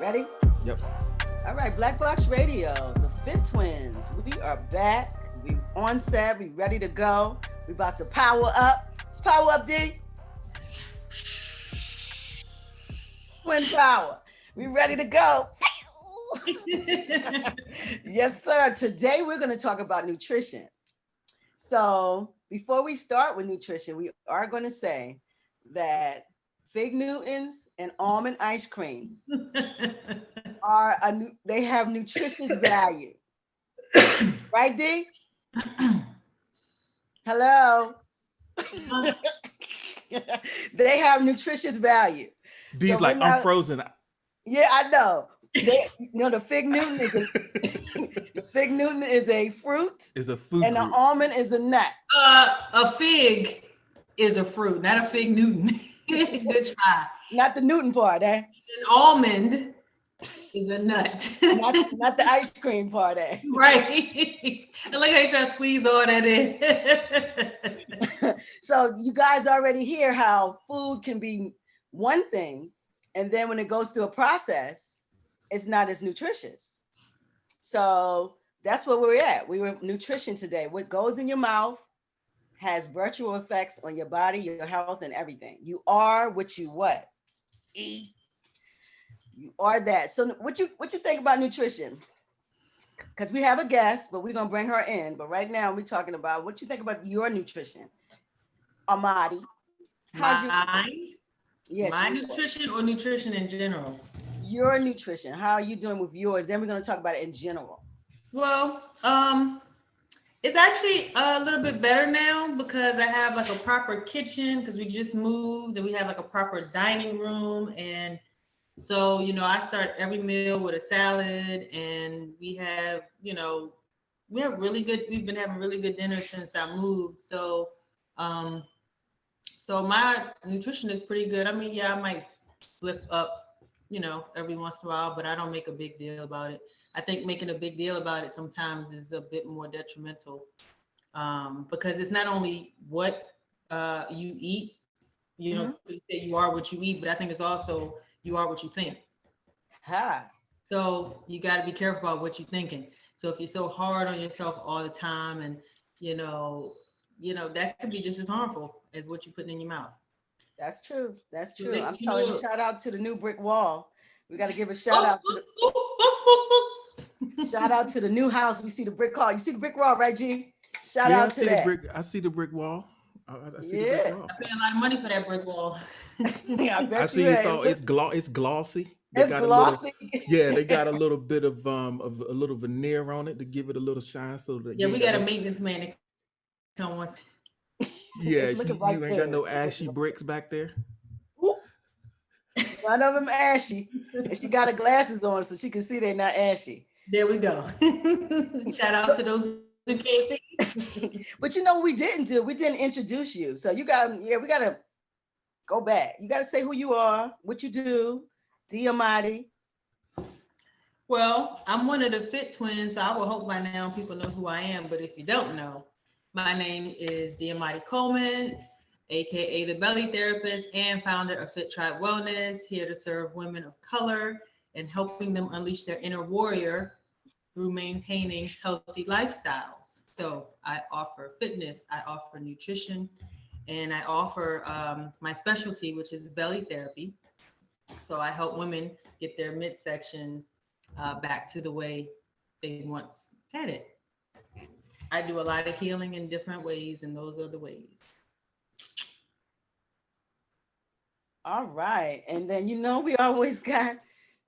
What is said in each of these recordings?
Ready? Yep. All right, Black Box Radio, the Fit Twins. We are back. We on set. We ready to go. We about to power up. Let's power up, D. Twin power. We ready to go. Yes, sir. Today we're going to talk about nutrition. So before we start with nutrition, we are going to say that Fig Newtons and almond ice cream they have nutritious value. Right, D? Hello. They have nutritious value. D's so like, I'm frozen. Yeah, I know. The Fig Newton is the Fig Newton is a fruit. Is a food. And the almond is a nut. A fig is a fruit, not a Fig Newton. Good try. Not the Newton part, eh? An almond is a nut. not the ice cream part, eh? Right. I like how you try to squeeze all that in. So you guys already hear how food can be one thing, and then when it goes through a process, it's not as nutritious. So that's where we're at. We were nutrition today. What goes in your mouth has virtual effects on your body, your health, and everything. You are what you what? Eat. You are that. So what you think about nutrition? Because we have a guest, but we're gonna bring her in. But right now we're talking about what you think about your nutrition. Amadi. Yes, my nutrition or nutrition in general? Your nutrition. How are you doing with yours? Then we're gonna talk about it in general. Well, it's actually a little bit better now because I have like a proper kitchen because we just moved and we have like a proper dining room. And so, I start every meal with a salad and we have, we've been having really good dinner since I moved. So, so my nutrition is pretty good. I mean, yeah, I might slip up, every once in a while, but I don't make a big deal about it. I think making a big deal about it sometimes is a bit more detrimental because it's not only what you eat, you are what you eat, but I think it's also you are what you think. So you got to be careful about what you're thinking. So if you're so hard on yourself all the time and, that could be just as harmful as what you're putting in your mouth. That's true. That's true. I'm telling you, shout out to the new brick wall. We got to give a shout out to shout out to the new house. We see the brick wall. You see the brick wall, right, G? Shout out to that. I see the brick wall. I see the brick wall. I pay a lot of money for that brick wall. Yeah, I bet I see it's glossy. It's glossy. They got a little bit of a little veneer on it to give it a little shine. So that we got a maintenance man that come once. Yeah, you ain't got no ashy bricks back there. None of them ashy. And she got her glasses on so she can see they're not ashy. There we go. Shout out to those who can't see. But what we didn't do? We didn't introduce you. So we gotta go back. You gotta say who you are, what you do, D. Amadi. Well, I'm one of the Fit Twins, so I will hope by now people know who I am. But if you don't know, my name is D. Amadi Coleman, aka the Belly Therapist and founder of Fit Tribe Wellness, here to serve women of color and helping them unleash their inner warrior through maintaining healthy lifestyles. So I offer fitness, I offer nutrition, and I offer my specialty, which is belly therapy. So I help women get their midsection back to the way they once had it. I do a lot of healing in different ways, and those are the ways. All right. And then, we always got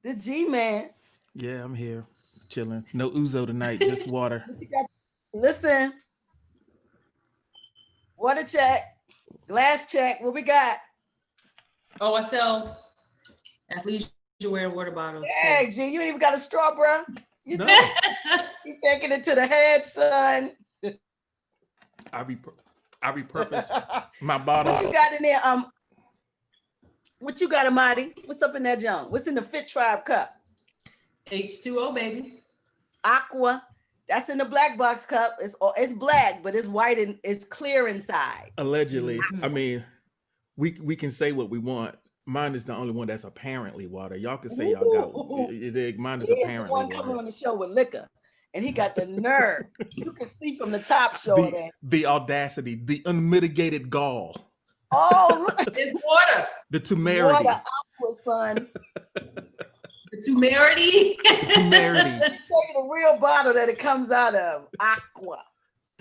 the G-Man. Yeah, I'm here chilling. No Uzo tonight, just water. Listen, water check, glass check. What we got? Oh, I sell athleisure wear water bottles. Hey, G, you ain't even got a straw, bro. You taking it to the head, son. I repurpose my bottles. What you got in there? What you got, Amadi? What's up in that junk? What's in the Fit Tribe cup? H2O, baby. Aqua. That's in the black box cup. It's black, but it's white and it's clear inside. Allegedly. I mean, we can say what we want. Mine is the only one that's apparently water. Y'all can say y'all got Ooh, mine he is is the apparently one coming water. on the show with liquor, and he got the nerve. You can see from the top showing The that. the audacity, the unmitigated gall, Oh, look, It's water. the water temerity, aqua, son. The temerity. the temerity. Take the real bottle that it comes out of. Aqua.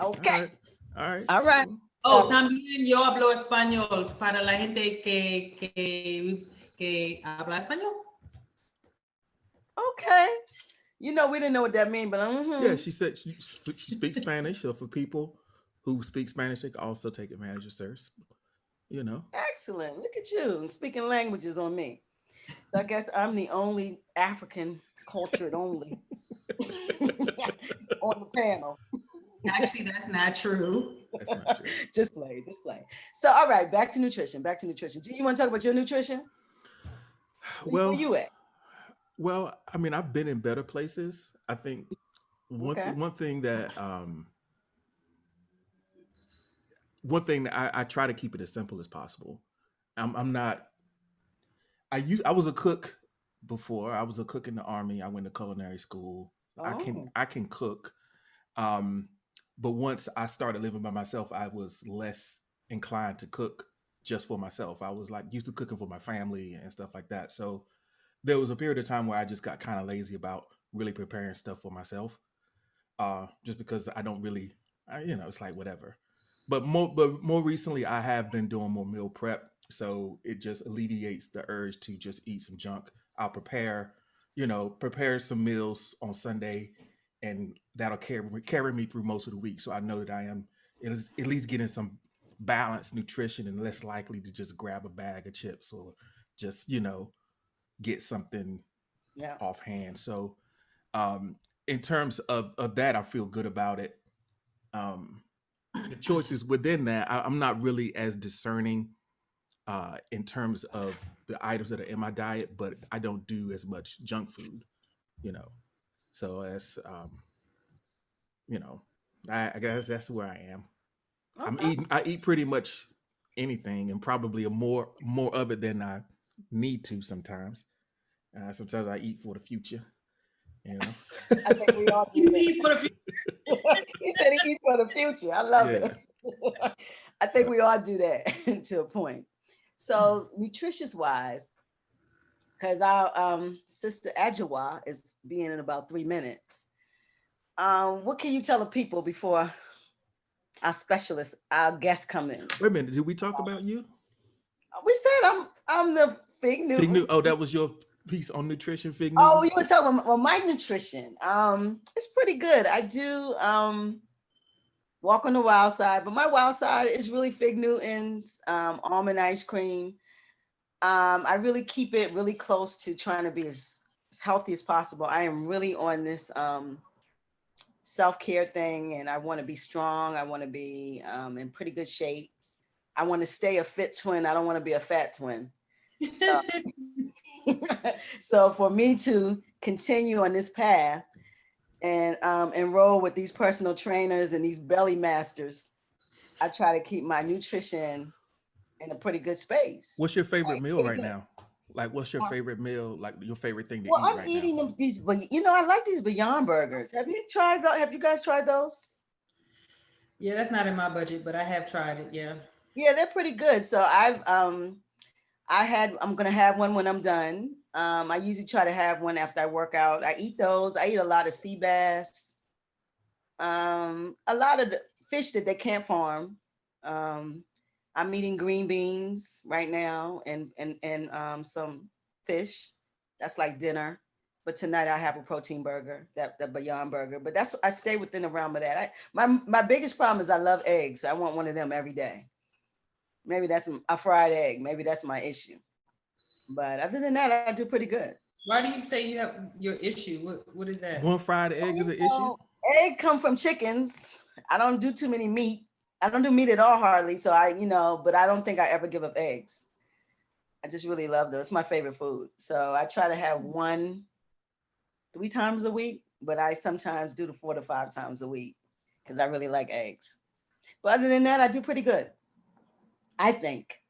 All Okay. right, all right. All right. Oh, también yo hablo español para la gente que habla español. Okay. You know, we didn't know what that means, but Yeah, she said she speaks Spanish. So for people who speak Spanish, they can also take advantage of service. You know. Excellent. Look at you speaking languages on me. So I guess I'm the only African cultured only on the panel. Actually, that's not true. That's not true. Just play, just play. So, all right, back to nutrition. Back to nutrition. Do you want to talk about your nutrition? Where you at? Well, I mean, I've been in better places. I think one thing that I try to keep it as simple as possible. I'm not. I was a cook before. I was a cook in the army. I went to culinary school. Oh. I can cook. But once I started living by myself, I was less inclined to cook just for myself. I was like used to cooking for my family and stuff like that. So there was a period of time where I just got kind of lazy about really preparing stuff for myself. Just because I don't really, it's like whatever. But more recently, I have been doing more meal prep, so it just alleviates the urge to just eat some junk. I'll prepare some meals on Sunday, and that'll carry me through most of the week. So I know that I am at least getting some balanced nutrition and less likely to just grab a bag of chips or just get something offhand. So in terms of that, I feel good about it. The choices within that, I'm not really as discerning in terms of the items that are in my diet, but I don't do as much junk food, So that's I guess that's where I am. Okay. I eat pretty much anything, and probably more of it than I need to sometimes. Sometimes I eat for the future. I think we all do You that. eat for the future. He said he eats for the future. I love it. I think we all do that to a point. So nutritious wise, because our sister Adjoa is being in about 3 minutes. What can you tell the people before our guests come in? Wait a minute, did we talk about you? We said I'm the Fig Newton. Oh, that was your piece on nutrition, Fig Newton? Oh, you were telling them, well, my nutrition. It's pretty good. I do walk on the wild side, but my wild side is really Fig Newtons, almond ice cream. I really keep it really close to trying to be as healthy as possible. I am really on this self-care thing, and I want to be strong. I want to be in pretty good shape. I want to stay a fit twin. I don't want to be a fat twin. So, so for me to continue on this path and enroll with these personal trainers and these belly masters, I try to keep my nutrition in a pretty good space. What's your favorite meal right now? Like, what's your favorite meal? Like your favorite thing to eat I'm right eating now? these, but I like these Beyond Burgers. Have you tried those? Have you guys tried those? Yeah, that's not in my budget, but I have tried it. Yeah. Yeah, they're pretty good. So I'm gonna have one when I'm done. I usually try to have one after I work out. I eat those. I eat a lot of sea bass, a lot of the fish that they can't farm. I'm eating green beans right now and some fish. That's like dinner. But tonight I have a protein burger, the Beyond Burger. But I stay within the realm of that. My biggest problem is I love eggs. I want one of them every day. Maybe that's a fried egg. Maybe that's my issue. But other than that, I do pretty good. Why do you say you have your issue? What is that? One fried egg is an issue? Egg come from chickens. I don't do too many meat. I don't do meat at all hardly. So but I don't think I ever give up eggs. I just really love those. It's my favorite food. So I try to have 3 times a week, but I sometimes do 4 to 5 times a week because I really like eggs. But other than that, I do pretty good. I think.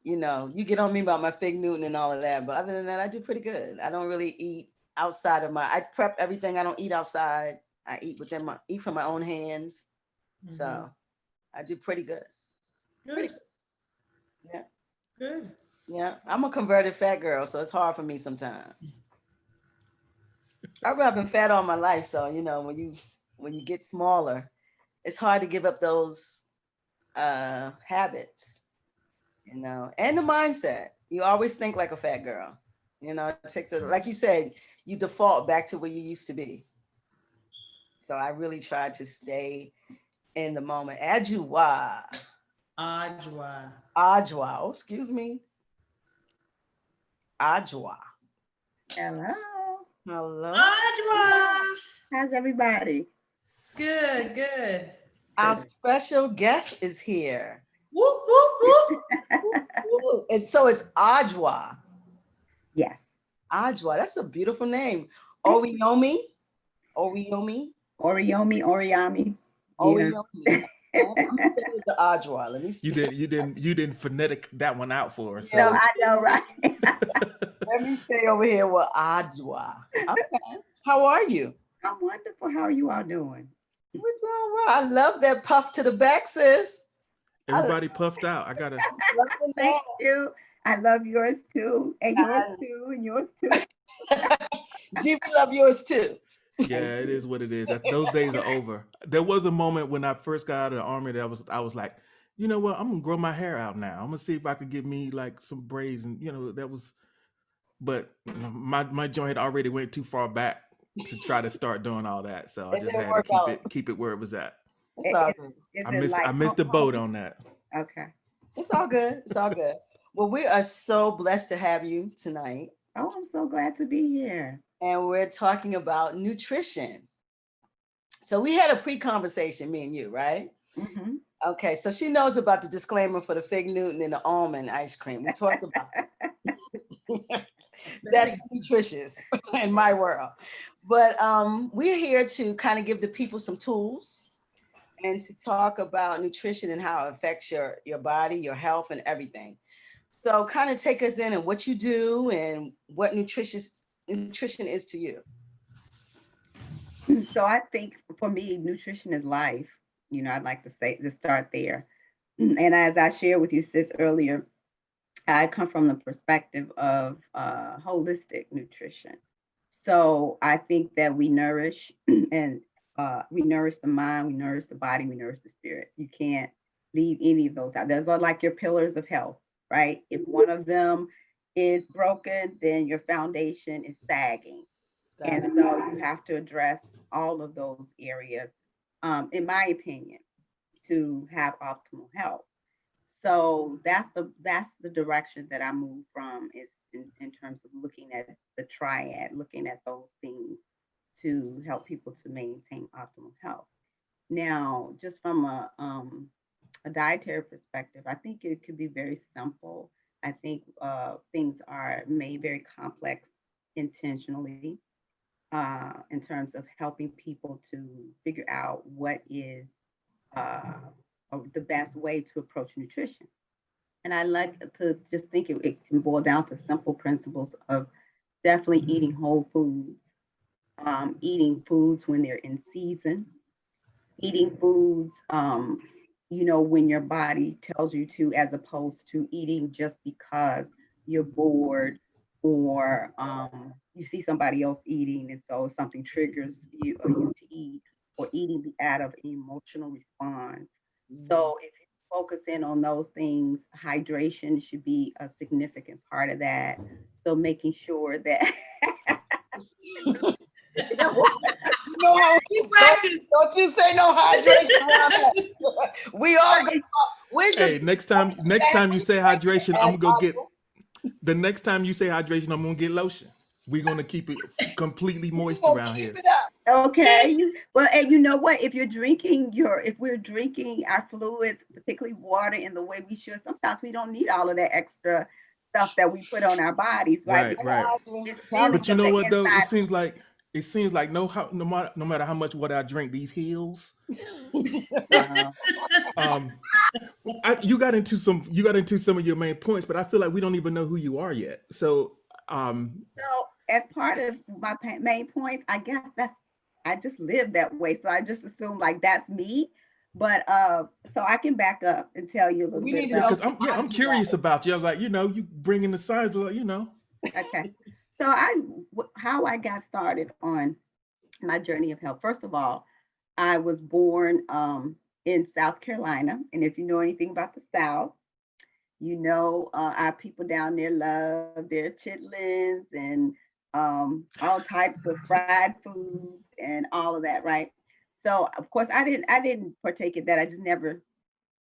you know, you get on me about my fig Newton and all of that, but other than that, I do pretty good. I don't really eat outside of I prep everything. I don't eat outside. I eat eat from my own hands. So I do pretty good. Pretty Good. good. Yeah. Good. Yeah. I'm a converted fat girl, so it's hard for me sometimes. I've been fat all my life, so you know, when you get smaller, it's hard to give up those habits, you know, and the mindset. You always think like a fat girl. You know, it takes like you said, you default back to where you used to be. So I really try to stay in the moment. Adjoa. Adjoa. Adjoa. Oh, excuse me. Adjoa. Hello. Hello. Adjoa. How's everybody? Good, good. Our special guest is here. Whoop, whoop, whoop. Ooh, and so it's Adjoa. Yes. Adjoa. That's a beautiful name. Oriyomi. Oriyomi. Oriyomi. Oriyomi. I'm gonna say it's the Adjoa. Let me see. You didn't phonetic that one out for us. No, So. I know, right? Let me stay over here with Adjoa. Okay. How are you? I'm wonderful. How are you all doing? We're doing well. I love that puff to the back, sis. Everybody puffed out. I gotta. Love the Thank back. you. I love yours too, and yours too, and yours too. GB love yours too. Yeah, it is what it is. Those days are over. There was a moment when I first got out of the army that I was like, you know what? I'm gonna grow my hair out now. I'm gonna see if I could get me like some braids, and you know that was. But you know, my joint had already went too far back to try to start doing all that, so I It just didn't had to work out. keep it where it was at. It's all good. I missed the boat on that. Okay. It's all good. It's all good. Well, we are so blessed to have you tonight. Oh, I'm so glad to be here. And we're talking about nutrition. So we had a pre-conversation, me and you, right? Mm-hmm. Okay, so she knows about the disclaimer for the fig Newton and the almond ice cream. We talked about that's nutritious in my world. But we're here to kind of give the people some tools and to talk about nutrition and how it affects your body, your health, and everything. So kind of take us in and what you do and what nutrition is to you. So I think for me, nutrition is life. You know, I'd like to start there. And as I shared with you, sis, earlier, I come from the perspective of holistic nutrition. So I think that we nourish and we nourish the mind, we nourish the body, we nourish the spirit. You can't leave any of those out. Those are like your pillars of health, right? If one of them is broken, then your foundation is sagging. And so you have to address all of those areas, in my opinion, to have optimal health. So that's the direction that I move from is in terms of looking at the triad, looking at those things to help people to maintain optimal health. Now, just from a dietary perspective, I think it could be very simple. I think things are made very complex intentionally in terms of helping people to figure out what is uh, the best way to approach nutrition. And I like to just think it can boil down to simple principles of definitely eating whole foods, eating foods when they're in season, eating foods, when your body tells you to, as opposed to eating just because you're bored or you see somebody else eating, and so something triggers you or you to eat, or eating out of emotional response. So if you focus in on those things, hydration should be a significant part of that. So making sure that don't you say no hydration around us. We all go. Hey, next time you say hydration, I'm gonna go get. The next time you say hydration, I'm gonna get lotion. We're gonna keep it completely moist around here. Okay. Well, and you know what? If we're drinking our fluids, particularly water, in the way we should, sometimes we don't need all of that extra stuff that we put on our bodies, right? Right. But you know what though? It it seems like no matter how much water I drink, these hills. Wow. Um, you got into some of your main points, but I feel like we don't even know who you are yet. So So, as part of my main point, I guess I just live that way. So I just assume like that's me. But so I can back up and tell you a little We bit need to yeah, know about. because who I'm you are. curious about you. I'm like, you bringing the signs, Okay. So how I got started on my journey of health. First of all, I was born in South Carolina, and if you know anything about the South, you know our people down there love their chitlins and all types of fried foods and all of that, right? So of course I didn't partake in that. I just never,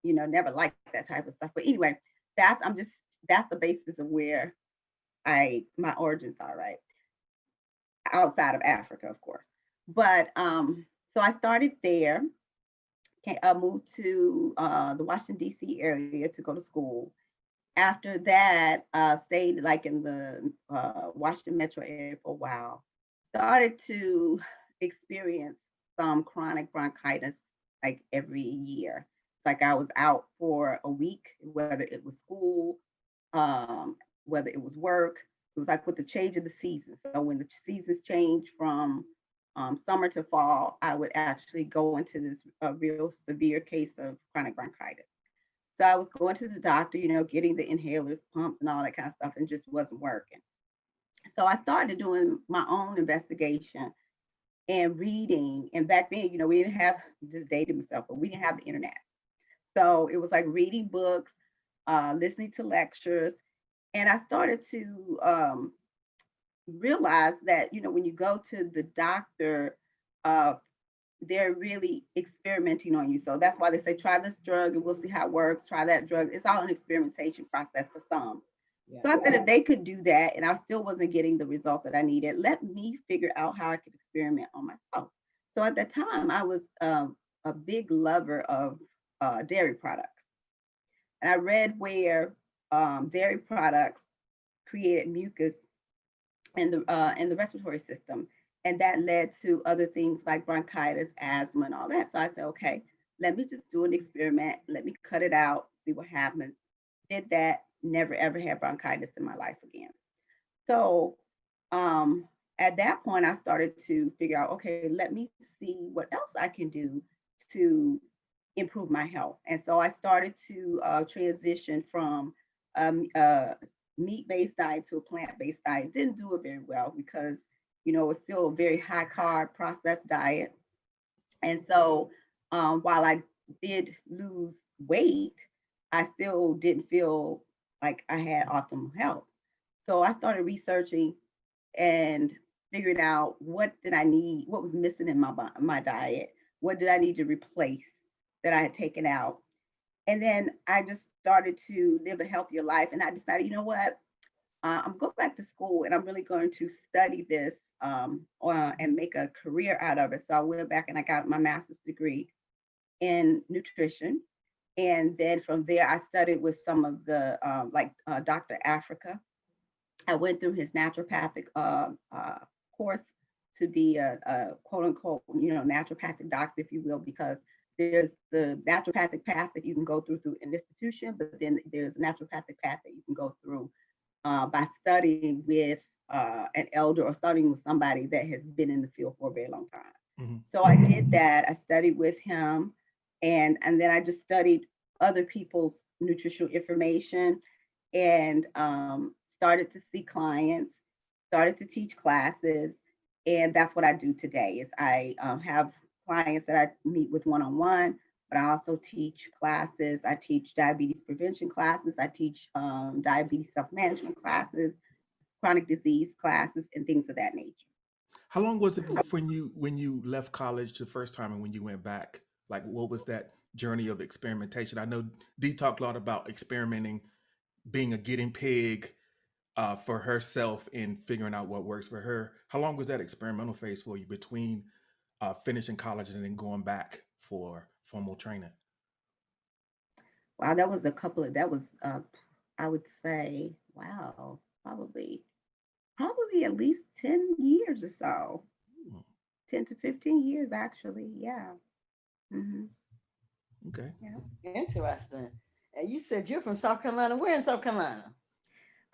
never liked that type of stuff. But anyway, that's the basis of where my origins are, right? Outside of Africa, of course. But so I started there. Moved to the Washington D.C. area to go to school. After that, stayed like in the Washington metro area for a while. Started to experience some chronic bronchitis like every year. It's like I was out for a week, whether it was school, um, whether it was work. It was like with the change of the seasons. So when the seasons change from summer to fall, I would actually go into this real severe case of chronic bronchitis. So I was going to the doctor, getting the inhalers, pumps, and all that kind of stuff, and just wasn't working. So I started doing my own investigation and reading. And back then, we didn't have, just dated myself, but we didn't have the internet. So it was like reading books, listening to lectures, and I started to realize that when you go to the doctor, uh, they're really experimenting on you. So that's why they say try this drug and we'll see how it works. Try that drug. It's all an experimentation process for some. Yeah. So I said if they could do that and I still wasn't getting the results that I needed, let me figure out how I could experiment on myself. So at that time, I was a big lover of dairy products, and I read where dairy products created mucus in the respiratory system, and that led to other things like bronchitis, asthma, and all that. So I said, okay, let me just do an experiment. Let me cut it out, see what happens. Did that. Never ever had bronchitis in my life again. So at that point, I started to figure out, okay, let me see what else I can do to improve my health. And so I started to transition from a meat-based diet to a plant-based diet. Didn't do it very well because, it was still a very high carb processed diet. And so while I did lose weight, I still didn't feel like I had optimal health. So I started researching and figuring out what did I need, what was missing in my diet, what did I need to replace that I had taken out. And then I just started to live a healthier life. And I decided, you know what, I'm going back to school and I'm really going to study this and make a career out of it. So I went back and I got my master's degree in nutrition. And then from there, I studied with some of the, Dr. Africa. I went through his naturopathic course to be a quote unquote, naturopathic doctor, if you will, because there's the naturopathic path that you can go through an institution, but then there's a naturopathic path that you can go through by studying with an elder or studying with somebody that has been in the field for a very long time. Mm-hmm. So I did that. I studied with him, and then I just studied other people's nutritional information and started to see clients, started to teach classes, and that's what I do today. Is I have clients that I meet with one-on-one, but I also teach classes. I teach diabetes prevention classes. I teach diabetes self-management classes, chronic disease classes, and things of that nature. How long was it when you left college the first time and when you went back? Like, what was that journey of experimentation? I know Dee talked a lot about experimenting, being a guinea pig for herself and figuring out what works for her. How long was that experimental phase for you between finishing college and then going back for formal training? Wow, that was, I would say, wow, probably at least 10 years or so. 10 to 15 years, actually. Yeah. Mhm. Okay. Yeah. Interesting. And you said you're from South Carolina. Where in South Carolina?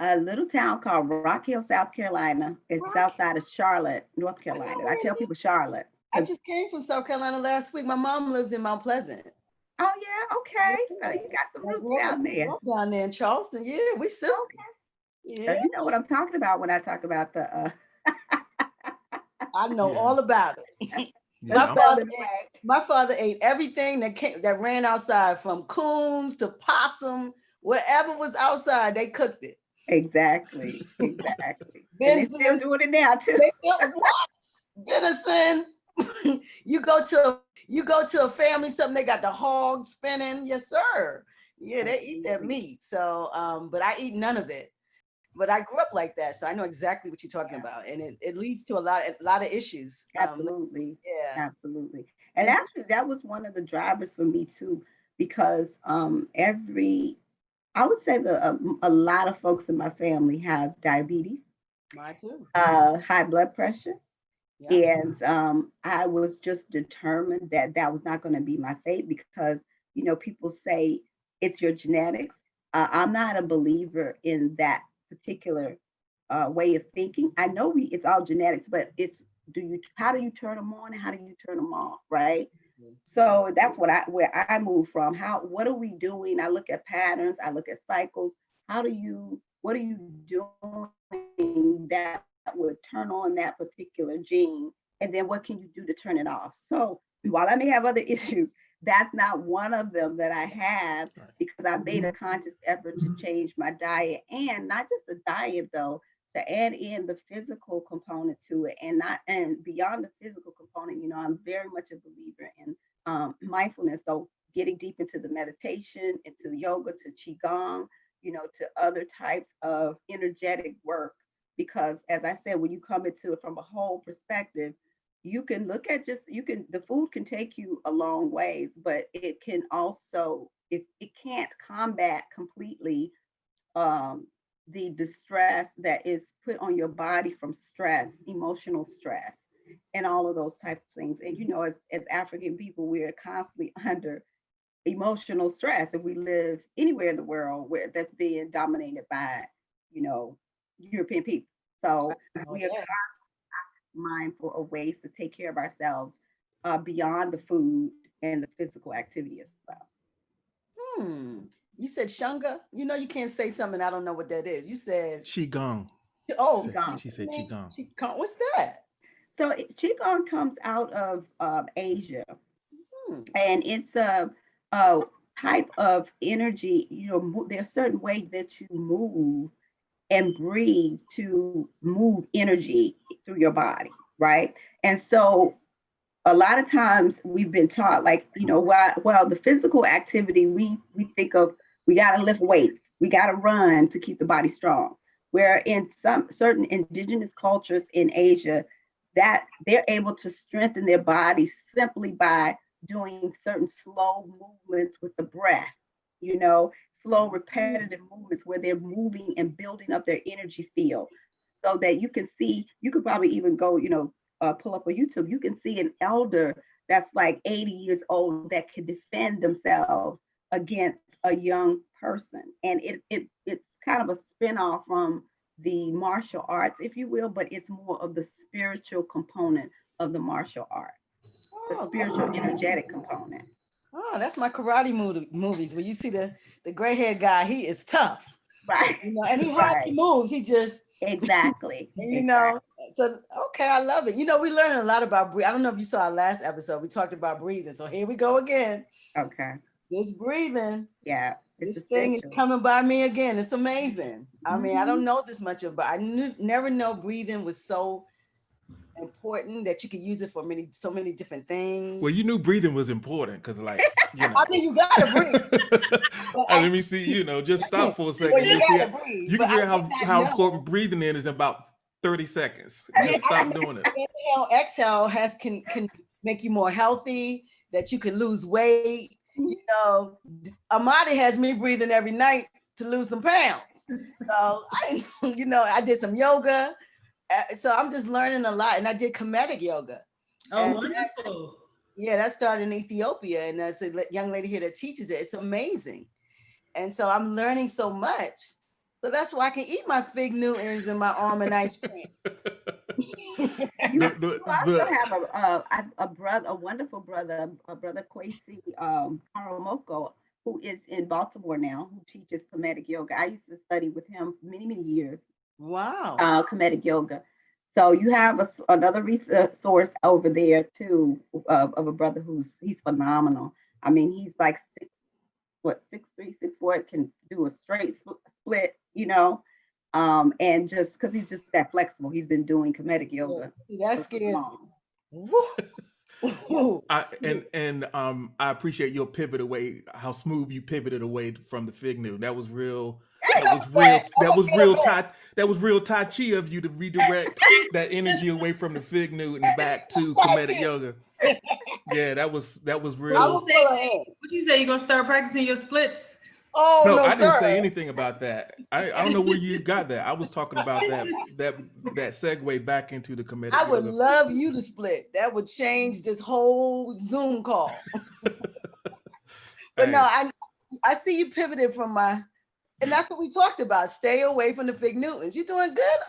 A little town called Rock Hill, South Carolina. It's Rock. outside of Charlotte, North I know Carolina. I where it tell is. people Charlotte I because, just came from South Carolina last week. My mom lives in Mount Pleasant. oh, yeah, Yeah. okay. So you got some I roots grew up, down grew there. up down there in Charleston. Yeah, we sisters. So Yeah, you know what I'm talking about when I talk about the I know Yeah. all about it. Yeah. My I'm- father Southern ate, way. my father ate everything that ran outside, from coons to possum, whatever was outside, they cooked it. Exactly, exactly. And they still Venison, doing it now too. they what? Venison. you go to a family, something they got the hog spinning. Yes, sir. Yeah, they eat that Absolutely. meat. So, but I eat none of it. But I grew up like that, so I know exactly what you're talking about, and it leads to a lot of issues. Absolutely. Yeah, Absolutely. And and actually that was one of the drivers for me too, because every I would say a lot of folks in my family have diabetes, mine too. high blood pressure. Yeah. And I was just determined that that was not going to be my fate because, people say it's your genetics. I'm not a believer in that particular way of thinking. I know it's all genetics, but how do you turn them on and how do you turn them off, right? So that's where I move from. What are we doing? I look at patterns, I look at cycles. What are you doing that would turn on that particular gene? And then what can you do to turn it off? So while I may have other issues, that's not one of them that I have Right. because I made a conscious effort to change my diet, and not just the diet though, to add in the physical component to it, and beyond the physical component, I'm very much a believer in mindfulness. So getting deep into the meditation, into the yoga, to qigong, to other types of energetic work. Because as I said, when you come into it from a whole perspective, you can look at the food can take you a long ways, but it can also, if it can't combat completely um, the distress that is put on your body from stress, emotional stress, and all of those types of things. And as African people, we are constantly under emotional stress if we live anywhere in the world where that's being dominated by, you know, European people. So Oh, we are yeah. mindful of ways to take care of ourselves beyond the food and the physical activity as well. Hmm. You said Shunga. You can't say something I don't know what that is. You said, Qigong. oh, She said me. Qigong. What's that? So Qigong comes out of Asia, Hmm. and it's a type of energy. There's certain ways that you move and breathe to move energy through your body, right? And so a lot of times we've been taught, like, while the physical activity, we think of, we got to lift weights, we got to run to keep the body strong. Where in some certain indigenous cultures in Asia, that they're able to strengthen their bodies simply by doing certain slow movements with the breath, you know, slow repetitive movements where they're moving and building up their energy field, so that you could probably even go, pull up on YouTube, you can see an elder that's like 80 years old that can defend themselves against a young person. And it's kind of a spin-off from the martial arts, if you will, but it's more of the spiritual component of the martial art, the Oh, spiritual energetic component. that's my karate movies where you see the gray haired guy. He is tough, Right. and he hardly Right. moves. He just, Exactly. you Exactly. know. So okay, I love it. We learning a lot about breathing. I don't know if you saw our last episode. We talked about breathing. So here we go again. Okay. This breathing. Yeah. It's This thing is essential. coming by me again. It's amazing. I mean, I Mhm. don't know this much of, but I never know breathing was so important that you could use it for so many different things. Well, you knew breathing was important because, like, I mean, you gotta breathe. But and let me see, just stop for a well, second. you You see, gotta breathe. you But can I figure did how not know. important breathing is in about 30 seconds. I Just didn't stop doing it. inhale, exhale can make you more healthy. That you can lose weight. Amadi has me breathing every night to lose some pounds. So I did some yoga. So I'm just learning a lot, and I did comedic yoga. Oh, And wonderful. yeah, that started in Ethiopia, and there's a young lady here that teaches it. It's amazing. And so I'm learning so much. So that's why I can eat my fig Newtons and my almond ice cream. You, the, you also the, have a brother, a wonderful brother, a brother Kwesi Karamoko, who is in Baltimore now, who teaches Kemetic yoga. I used to study with him for many, many years, Wow. Kemetic yoga. So you have another resource over there too, of a brother he's phenomenal. I mean, he's like 6'3", 6'4", can do a straight split, and just because he's just that flexible. He's been doing Kemetic yoga Yeah, that for so scares long. me. Woo. I appreciate your pivot away, how smooth you pivoted away from the fig Newton. That was real. Ain't That no was real. sweat. That was Okay, real. okay. That was real Tai Chi of you to redirect that energy away from the fig Newton back to Tai Kemetic Chi. yoga. Yeah, that was I real. was full of air. What you say? You gonna start practicing your splits? Oh No, no, I didn't say sir. anything about that. I don't know where you got that. I was talking about that segue back into the Kemetic I would yoga. love you to split. That would change this whole Zoom call. But no, Hey, I see you pivoted from and that's what we talked about. Stay away from the fig Newtons. You're doing good.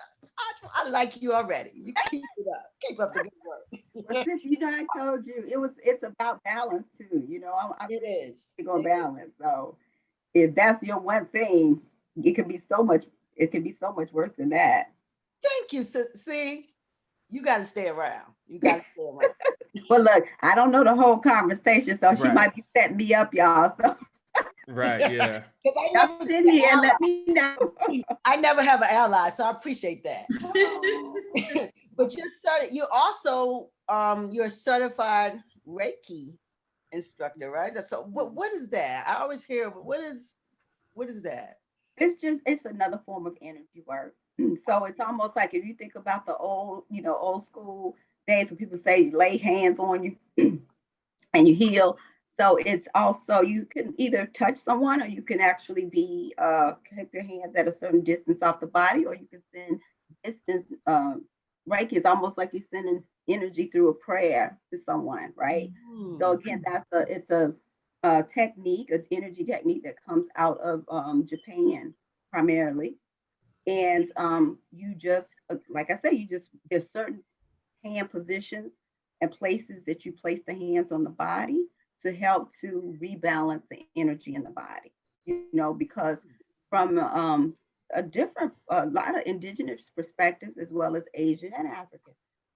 I like you already. You keep it up. Keep up the good work. But since I told you it's about balance too. I'm It is. big on balance. So if that's your one thing, it can be so much. It can be so much worse than that. Thank you. See, you got to stay around. You got to stay around. But look, I don't know the whole conversation, so she right, might be setting me up, y'all. So right, yeah. Because jump in here and let me know. I never have an ally, so I appreciate that. But you're also you're a certified Reiki instructor, right? So what is that? I always hear what is that? It's another form of energy work. So it's almost like if you think about the old school days when people say lay hands on you and you heal. So it's also you can either touch someone or you can actually be keep your hands at a certain distance off the body, or you can send distance. Reiki is almost like you're sending energy through a prayer to someone, right? So again, it's a technique, an energy technique that comes out of Japan primarily, and you just like I said, there's certain hand positions and places that you place the hands on the body to help to rebalance the energy in the body. Because from a lot of indigenous perspectives, as well as Asian and African,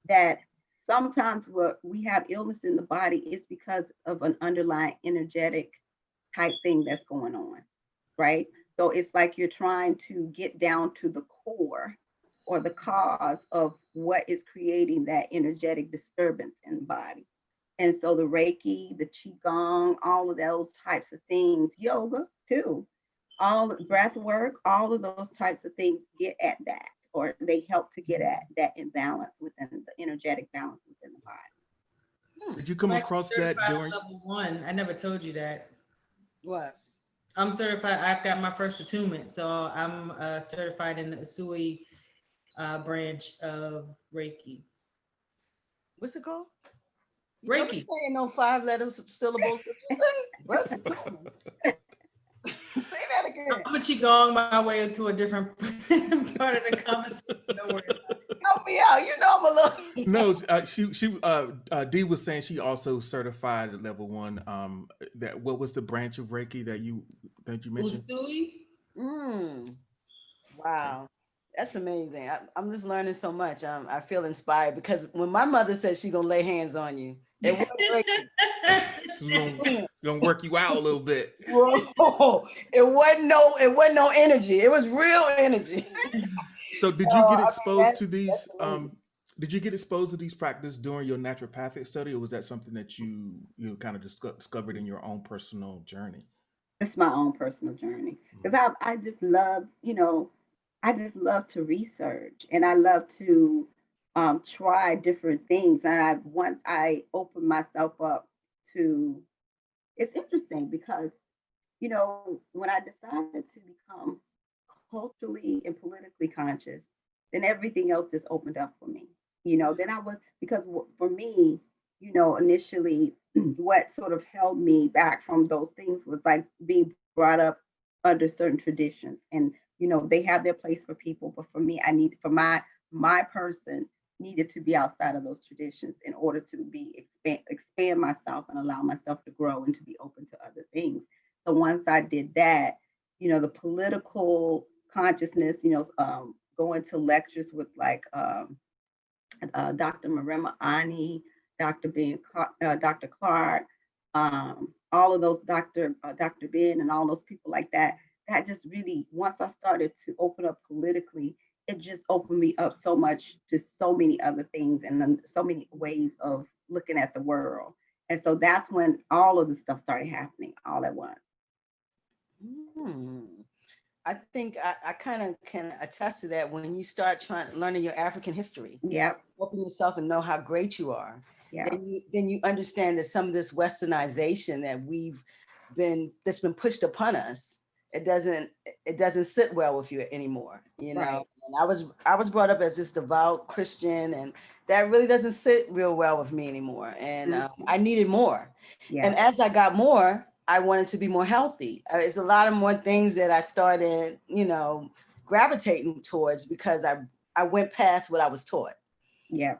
that sometimes what we have illness in the body is because of an underlying energetic type thing that's going on, right? So it's like you're trying to get down to the core or the cause of what is creating that energetic disturbance in the body. And so the Reiki, the Qigong, all of those types of things, yoga too, all breath work, all of those types of things get at that, or they help to get at that imbalance within the energetic balance within the body. Did you come I'm actually across that certified during? level 1. I never told you that. What? I'm certified. I've got my first attunement, so I'm certified in the Usui branch of Reiki. What's it called? Reiki. Don't be saying no 5-letter syllables. What you say? Versatile. Say that again. I'm a qigong my way into a different part of the conversation. Don't worry about it. Help me out. You know I'm a little. No, she Dee was saying she also certified at level 1. That what was the branch of Reiki that you mentioned? Usui. Wow. That's amazing. I'm just learning so much. I feel inspired because when my mother said she's gonna lay hands on you, it was Reiki. She's gonna work you out a little bit. Whoa. It wasn't no energy. It was real energy. So did you get I mean, exposed to that's these? amazing. Did you get exposed to these practices during your naturopathic study, or was that something that you kind of discovered in your own personal journey? It's my own personal journey because I just love, I just love to research and I love to try different things. And once I open myself up to, it's interesting because, when I decided to become culturally and politically conscious, then everything else just opened up for me. Then I was, because for me, initially what sort of held me back from those things was like being brought up under certain traditions. And, they have their place for people, but for me, for my person needed to be outside of those traditions in order to expand myself and allow myself to grow and to be open to other things. So once I did that, the political consciousness, going to lectures with like Dr. Marema Ani, Dr. Clark, all of those Dr. Ben and all those people like that. That just really, once I started to open up politically, it just opened me up so much to so many other things and then so many ways of looking at the world. And so that's when all of the stuff started happening all at once. I think I kind of can attest to that when you start learning your African history. Yep. Open yourself and know how great you are. Yeah. Then you understand that some of this westernization that's been pushed upon us, it doesn't sit well with you anymore, Right. And I was brought up as this devout Christian, and that really doesn't sit real well with me anymore. And I needed more. Yeah. And as I got more, I wanted to be more healthy. It's a lot of more things that I started, gravitating towards because I went past what I was taught. Yeah.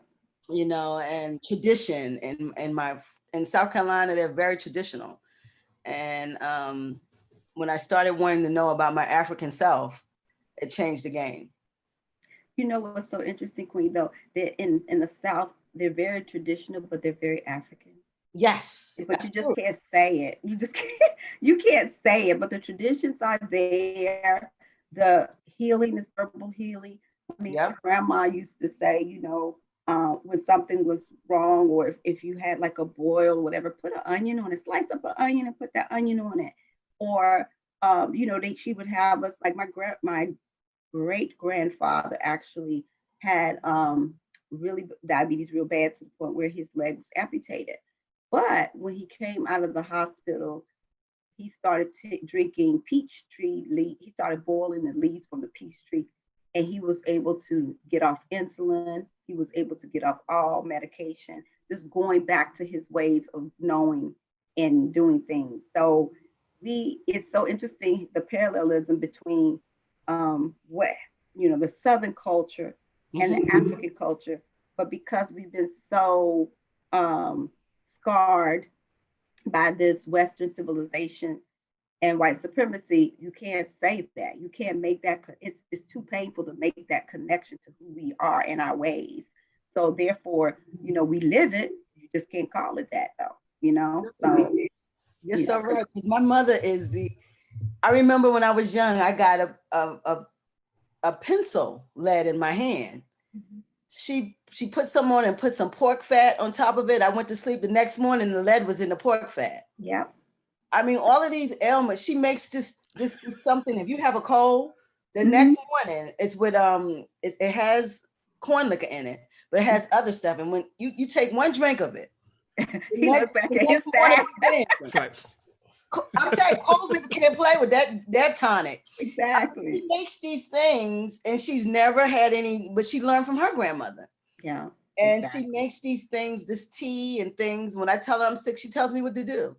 And tradition in South Carolina, they're very traditional. And when I started wanting to know about my African self, it changed the game. What's so interesting, Queen, though, that in the South, they're very traditional, but they're very African. Yes. But you just can't say it. You can't say it, but the traditions are there. The healing is herbal healing. I mean, my grandma used to say, when something was wrong, or if you had like a boil or whatever, put an onion on it, slice up an onion and put that onion on it. Or, she would have us, like my great grandfather actually had really diabetes real bad to the point where his leg was amputated. But when he came out of the hospital, he started drinking peach tree leaf. He started boiling the leaves from the peach tree, and he was able to get off insulin. He was able to get off all medication, just going back to his ways of knowing and doing things. So it's so interesting, the parallelism between the Southern culture and the African culture, but because we've been so scarred by this Western civilization and white supremacy, you can't say that. You can't make that. It's too painful to make that connection to who we are and our ways. So therefore, we live it. You just can't call it that, though. So you're so right. My mother I remember when I was young, I got a pencil lead in my hand. She put some on and put some pork fat on top of it. I went to sleep the next morning, the lead was in the pork fat. Yeah. I mean, all of these ailments, she makes this something. If you have a cold, the next morning it's with it has corn liquor in it, but it has other stuff. And when you take one drink of it, he looks back at his stash. I'm telling you, cold people can't play with that tonic. Exactly. She makes these things, and she's never had any, but she learned from her grandmother. Yeah. And she makes these things, this tea and things. When I tell her I'm sick, she tells me what to do.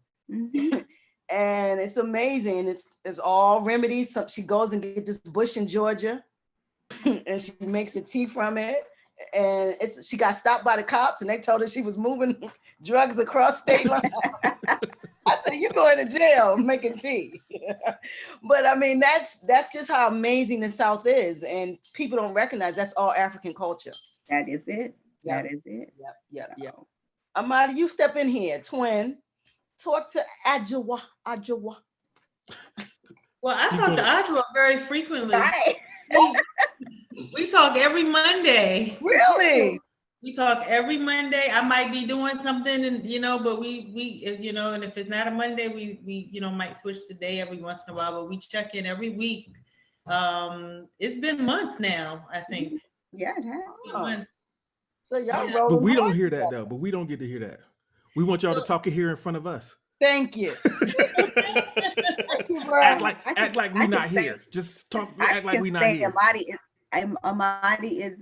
And it's amazing. It's all remedies. So she goes and gets this bush in Georgia, and she makes a tea from it. And she got stopped by the cops, and they told her she was moving drugs across state lines. I said, "You're going to jail making tea." But I mean, that's just how amazing the South is, and people don't recognize that's all African culture. That is it. Yep. That is it. Yep. Amadi, you step in here, twin. Talk to Adjoa. Well, I talk to Adjoa very frequently. Right. We talk every Monday. Really? We talk every Monday. I might be doing something, and but we and if it's not a Monday, we might switch the day every once in a while. But we check in every week. It's been months now, I think. Yeah, it has. So y'all but we don't hear that though. But we don't get to hear that. We want y'all to talk it here in front of us. Thank you. Act like we're not here. Just talk. Act like we're not here. Amadi is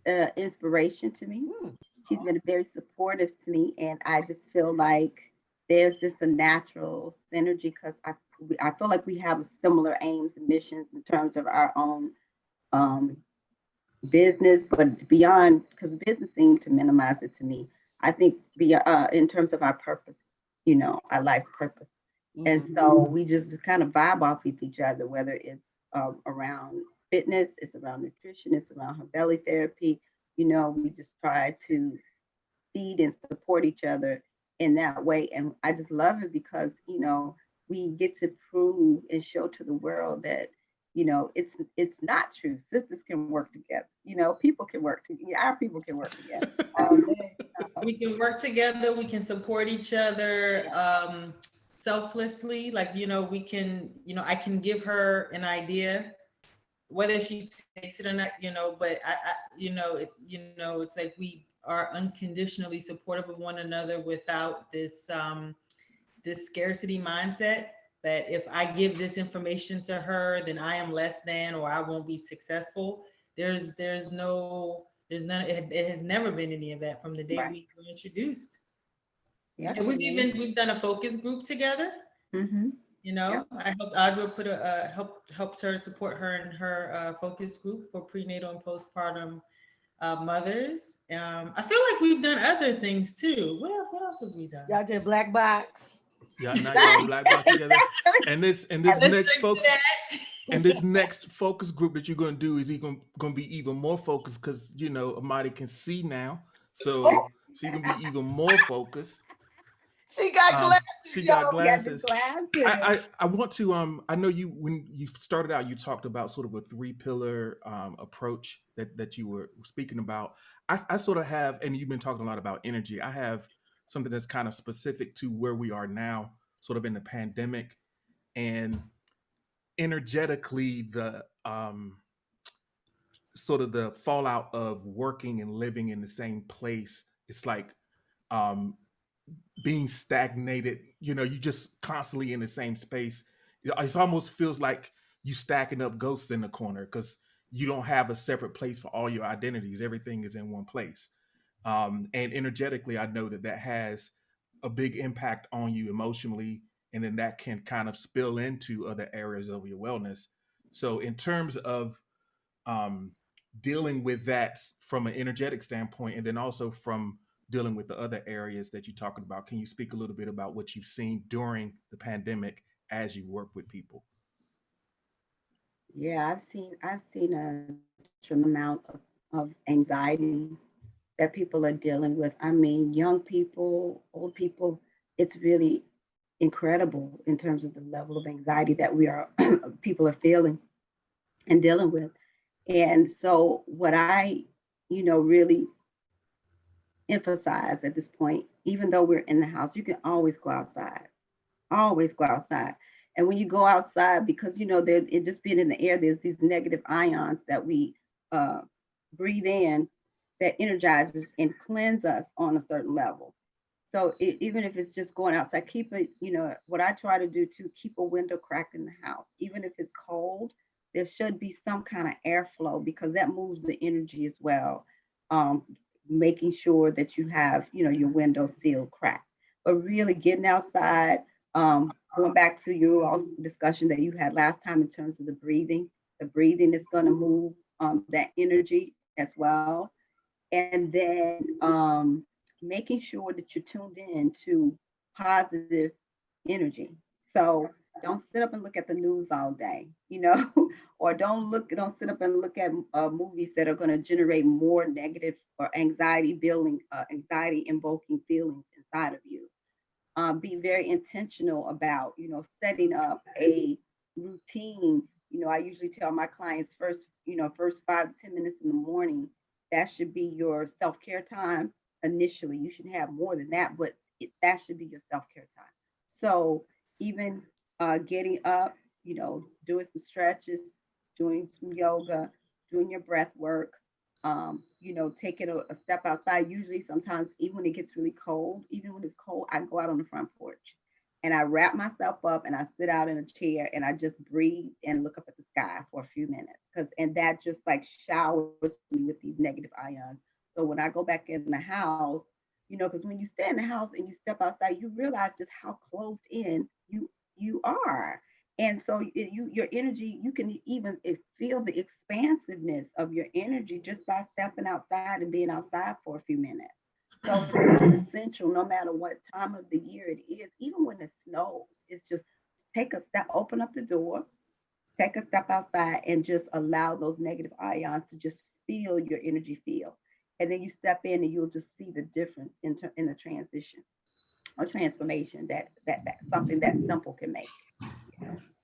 inspiration to me. Hmm. She's been very supportive to me, and I just feel like there's just a natural synergy because I feel like we have similar aims and missions in terms of our own um, business, but beyond, because business seemed to minimize it to me. I think in terms of our purpose, our life's purpose. And Mhm. so we just kind of vibe off with each other, whether it's around fitness, it's around nutrition, it's around her belly therapy. We just try to feed and support each other in that way. And I just love it because, we get to prove and show to the world that, it's not true. Sisters can work together. People can work together. Our people can work together. We can work together, we can support each other selflessly. Like, we can, I can give her an idea, whether she takes it or not, but it's like we are unconditionally supportive of one another without this scarcity mindset that if I give this information to her, then I am less than, or I won't be successful. There's none, it has never been any of that from the day Right. we were introduced. Yep. And That's amazing. we've done a focus group together. Mm-hmm. Yep. I helped Adjoa put helped her support her in her focus group for prenatal and postpartum mothers. I feel like we've done other things too. What else have we done? Y'all did black box. Yeah, now y'all black box together. And this Let's next stick to folks that. and this next focus group that you're gonna do is even gonna be even more focused because Amadi can see now. So she's gonna be even more focused. She got She glasses, got y'all. Got the glasses. glasses. I want to I know you when you started out you talked about sort of a three pillar approach that you were speaking about. I sort of have, and you've been talking a lot about energy. I have something that's kind of specific to where we are now, sort of in the pandemic, and energetically the sort of the fallout of working and living in the same place. It's like um being stagnated, you just constantly in the same space. It almost feels like you stacking up ghosts in the corner because you don't have a separate place for all your identities. Everything is in one place. And energetically, I know that has a big impact on you emotionally, and then that can kind of spill into other areas of your wellness. So, in terms of um, dealing with that from an energetic standpoint, and then also from dealing with the other areas that you're talking about, can you speak a little bit about what you've seen during the pandemic as you work with people? Yeah, I've seen a tremendous amount of anxiety that people are dealing with. I mean, young people, old people, it's really incredible in terms of the level of anxiety that we are people are feeling and dealing with. And so what I, really emphasize at this point, even though we're in the house, you can always go outside. Always go outside. And when you go outside, because there it just being in the air, there's these negative ions that we uh, breathe in that energizes and cleanse us on a certain level. So even if it's just going outside, keep it, what I try to do to keep a window crack in the house, even if it's cold, there should be some kind of airflow because that moves the energy as well. Um, Making sure that you have, your window sealed cracked. But really getting outside, going back to your all discussion that you had last time in terms of the breathing is going to move that energy as well. And then making sure that you're tuned in to positive energy. So don't sit up and look at the news all day, or don't sit up and look at movies that are going to generate more negative or anxiety invoking feelings inside of you. Be very intentional about, setting up a routine. I usually tell my clients first 5 to 10 minutes in the morning, that should be your self-care time initially. You should have more than that, but that should be your self-care time. So even getting up, doing some stretches, doing some yoga, doing your breath work, taking a step outside. Usually, sometimes, even when it gets really cold, even when it's cold, I go out on the front porch and I wrap myself up and I sit out in a chair and I just breathe and look up at the sky for a few minutes. And that just like showers me with these negative ions. So when I go back in the house, because when you stay in the house and you step outside, you realize just how closed in you are. And so your energy, you can even feel the expansiveness of your energy just by stepping outside and being outside for a few minutes. So it's essential no matter what time of the year it is, even when it snows, it's just take a step, open up the door, take a step outside and just allow those negative ions to just feel your energy field. And then you step in and you'll just see the difference in the transition or transformation that something that simple can make.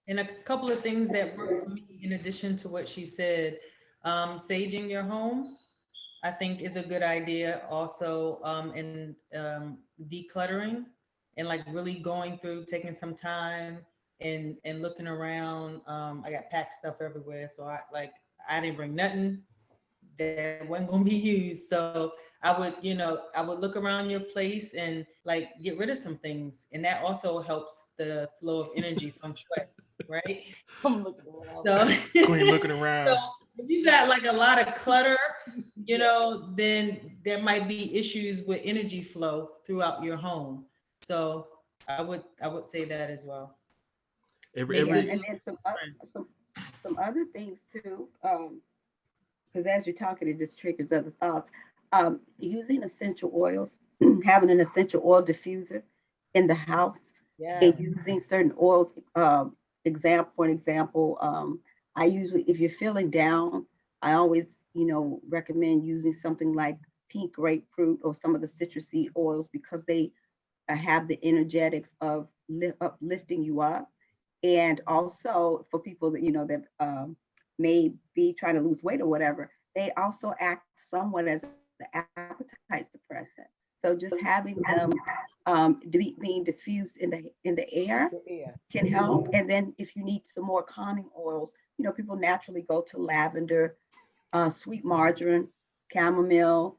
And a couple of things that work for me, in addition to what she said, saging your home, I think is a good idea. Also, in decluttering and like really going through, taking some time and looking around. I got packed stuff everywhere, so I didn't bring nothing that wasn't gonna be used. So I would look around your place and like get rid of some things, and that also helps the flow of energy from sweat, right? I'm looking around. So Queen looking around. So if you got like a lot of clutter, then there might be issues with energy flow throughout your home. So I would say that as well. And then some other things too, because as you're talking, it just triggers other thoughts. Using essential oils, having an essential oil diffuser in the house, and using certain oils. For example, I usually, if you're feeling down, I always, recommend using something like pink grapefruit or some of the citrusy oils because they have the energetics of uplifting you up. And also for people that, that may be trying to lose weight or whatever, they also act somewhat as an appetite suppressant. So just having them being diffused in the air can help. And then if you need some more calming oils, people naturally go to lavender, sweet marjoram, chamomile,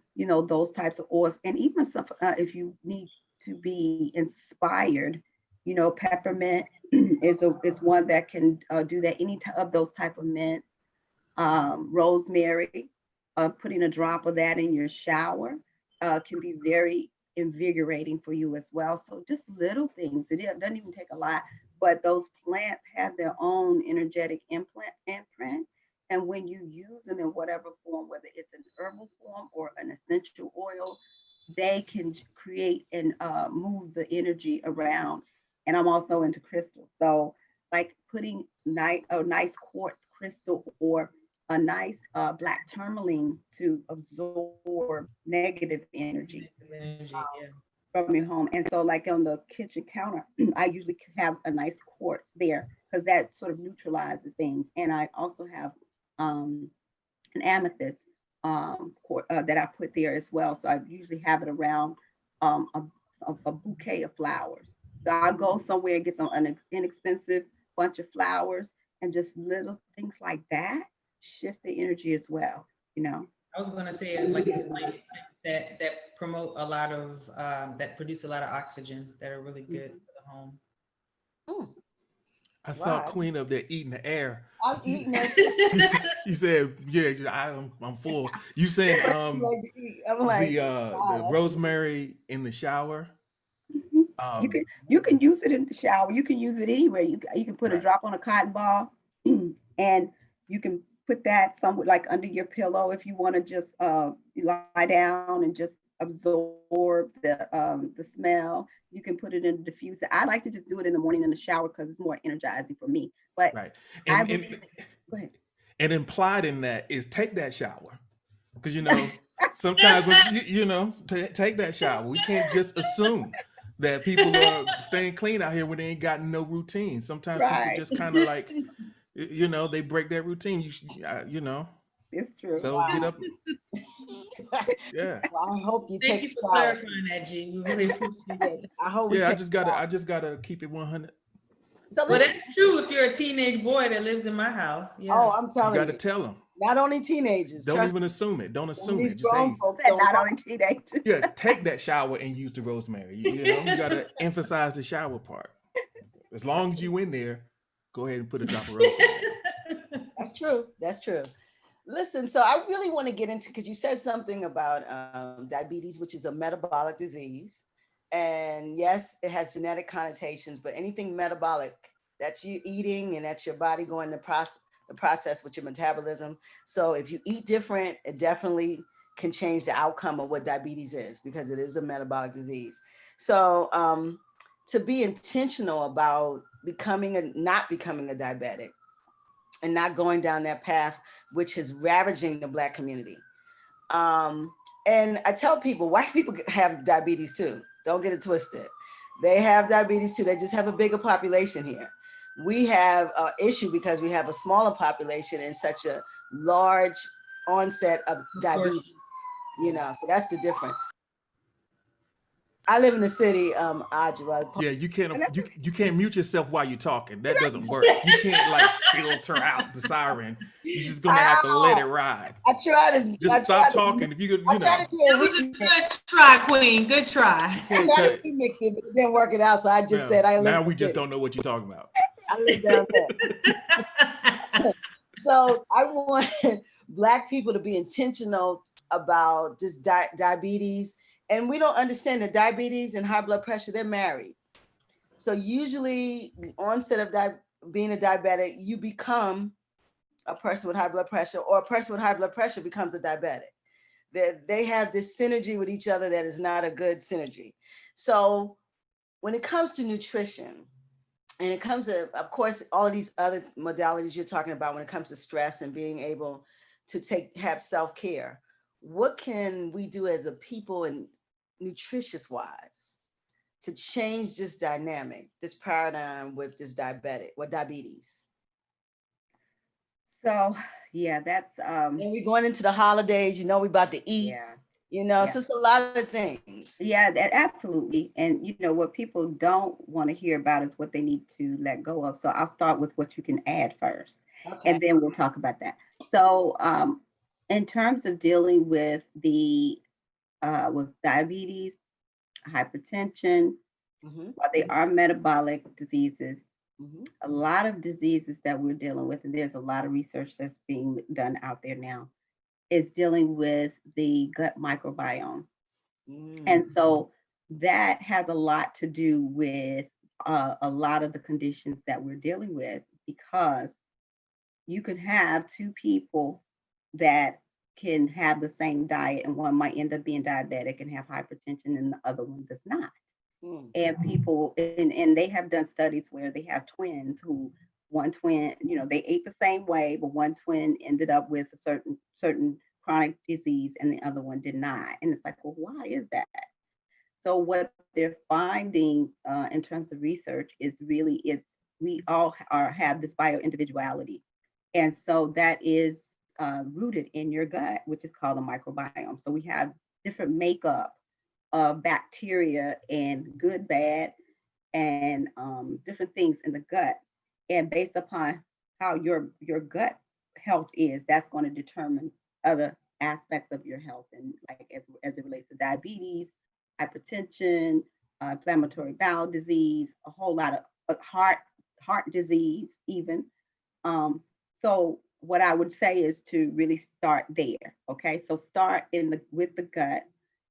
those types of oils. And even some, if you need to be inspired, peppermint is one that can do that. Any of those type of mint, rosemary, putting a drop of that in your shower can be very invigorating for you as well. So just little things. It doesn't even take a lot, but those plants have their own energetic imprint. And when you use them in whatever form, whether it's an herbal form or an essential oil, they can create and move the energy around. And I'm also into crystals. So like putting a nice quartz crystal or a nice black tourmaline to absorb negative energy from your home. And so like on the kitchen counter, I usually have a nice quartz there because that sort of neutralizes things. And I also have an amethyst that I put there as well. So I usually have it around a bouquet of flowers. So I go somewhere and get some inexpensive bunch of flowers, and just little things like that shift the energy as well. I was gonna say like that promote a lot of that produce a lot of oxygen that are really good for the home. I saw Queen up there eating the air. I'm eating this. You said, "Yeah, I'm full." You said, I'm like, the rosemary in the shower. You can use it in the shower. You can use it anywhere. You can put a drop on a cotton ball, and you can put that somewhere like under your pillow if you want to just lie down and just absorb the smell. You can put it in the diffuser. I like to just do it in the morning in the shower because it's more energizing for me. But right, go ahead. And implied in that is take that shower, because sometimes when take that shower. We can't just assume that people are staying clean out here when they ain't got no routine. Sometimes people just kind of like, they break their routine. It's true. So get up. Yeah. Well, I hope you Thank take you for clarifying that, G. We really appreciate it. I hope. I just gotta keep it 100. So but that's true if you're a teenage boy that lives in my house. Yeah. Oh, I'm telling you. You gotta tell them. Not only teenagers. Don't even assume it. Don't assume it. Just say not only teenagers. Yeah, take that shower and use the rosemary. You gotta emphasize the shower part. As long as you in there, go ahead and put a drop of rosemary down. That's true. That's true. Listen, so I really want to get into, because you said something about diabetes, which is a metabolic disease. And yes, it has genetic connotations, but anything metabolic that's you eating and that's your body going the process with your metabolism. So if you eat different, it definitely can change the outcome of what diabetes is, because it is a metabolic disease. So to be intentional about not becoming a diabetic and not going down that path, which is ravaging the Black community. And I tell people, white people have diabetes too. Don't get it twisted. They have diabetes too. They just have a bigger population here. We have an issue because we have a smaller population and such a large onset of diabetes. So that's the difference. I live in the city, Adjoa. Yeah, you can't mute yourself while you're talking. That doesn't work. You can't like filter out the siren. You're just gonna have to let it ride. I try to just stop talking. If you could, you know. That was a good try, Queen. Good try. I tried to remix it, but it didn't work it out. So I just said I live. Now we just don't know what you're talking about. I live down there. So I want Black people to be intentional about this diabetes. And we don't understand that diabetes and high blood pressure, they're married. So usually the onset of being a diabetic, you become a person with high blood pressure, or a person with high blood pressure becomes a diabetic. They have this synergy with each other that is not a good synergy. So when it comes to nutrition, and it comes to, of course, all of these other modalities you're talking about when it comes to stress and being able to have self-care, what can we do as a people and nutritious wise to change this dynamic, this paradigm with diabetes? So yeah, that's and we're going into the holidays, we're about to eat. So it's a lot of things. Yeah, absolutely. And what people don't want to hear about is what they need to let go of. So I'll start with what you can add first, and then we'll talk about that. So in terms of dealing with with diabetes, hypertension, while they are metabolic diseases, a lot of diseases that we're dealing with, and there's a lot of research that's being done out there now, is dealing with the gut microbiome. And so that has a lot to do with a lot of the conditions that we're dealing with, because you could have two people that can have the same diet, and one might end up being diabetic and have hypertension and the other one does not. And people, and they have done studies where they have twins who, one twin, they ate the same way, but one twin ended up with a certain chronic disease and the other one did not. And it's like, well, why is that? So what they're finding in terms of research is really we all have this bio-individuality. And so that is rooted in your gut, which is called the microbiome. So we have different makeup of bacteria and good, bad, and different things in the gut. And based upon how your gut health is, that's going to determine other aspects of your health. And like as it relates to diabetes, hypertension, inflammatory bowel disease, a whole lot of heart disease even. So what I would say is to really start there. Okay, so start with the gut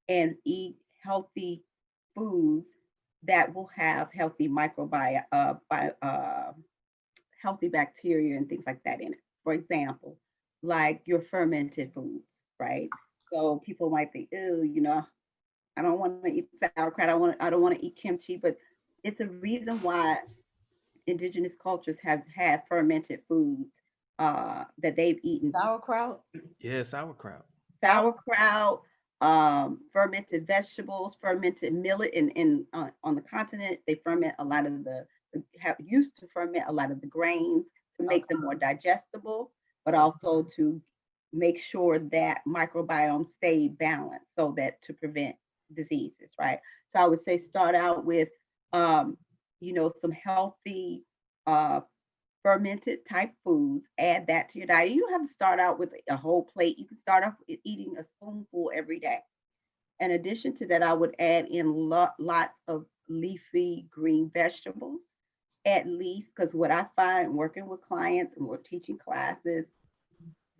and eat healthy foods that will have healthy healthy bacteria and things like that in it. For example, like your fermented foods, right? So people might think, oh, I don't want to eat sauerkraut. I don't want to eat kimchi, but it's a reason why indigenous cultures have had fermented foods that they've eaten. Sauerkraut? Yeah, sauerkraut. Sauerkraut, fermented vegetables, fermented millet. On the continent, they ferment a lot of used to ferment a lot of the grains to make them more digestible, but also to make sure that microbiome stay balanced so that to prevent diseases, right? So I would say start out with, some healthy fermented type foods, add that to your diet. You don't have to start out with a whole plate. You can start off with eating a spoonful every day. In addition to that, I would add in lots of leafy green vegetables at least, because what I find working with clients and we're teaching classes,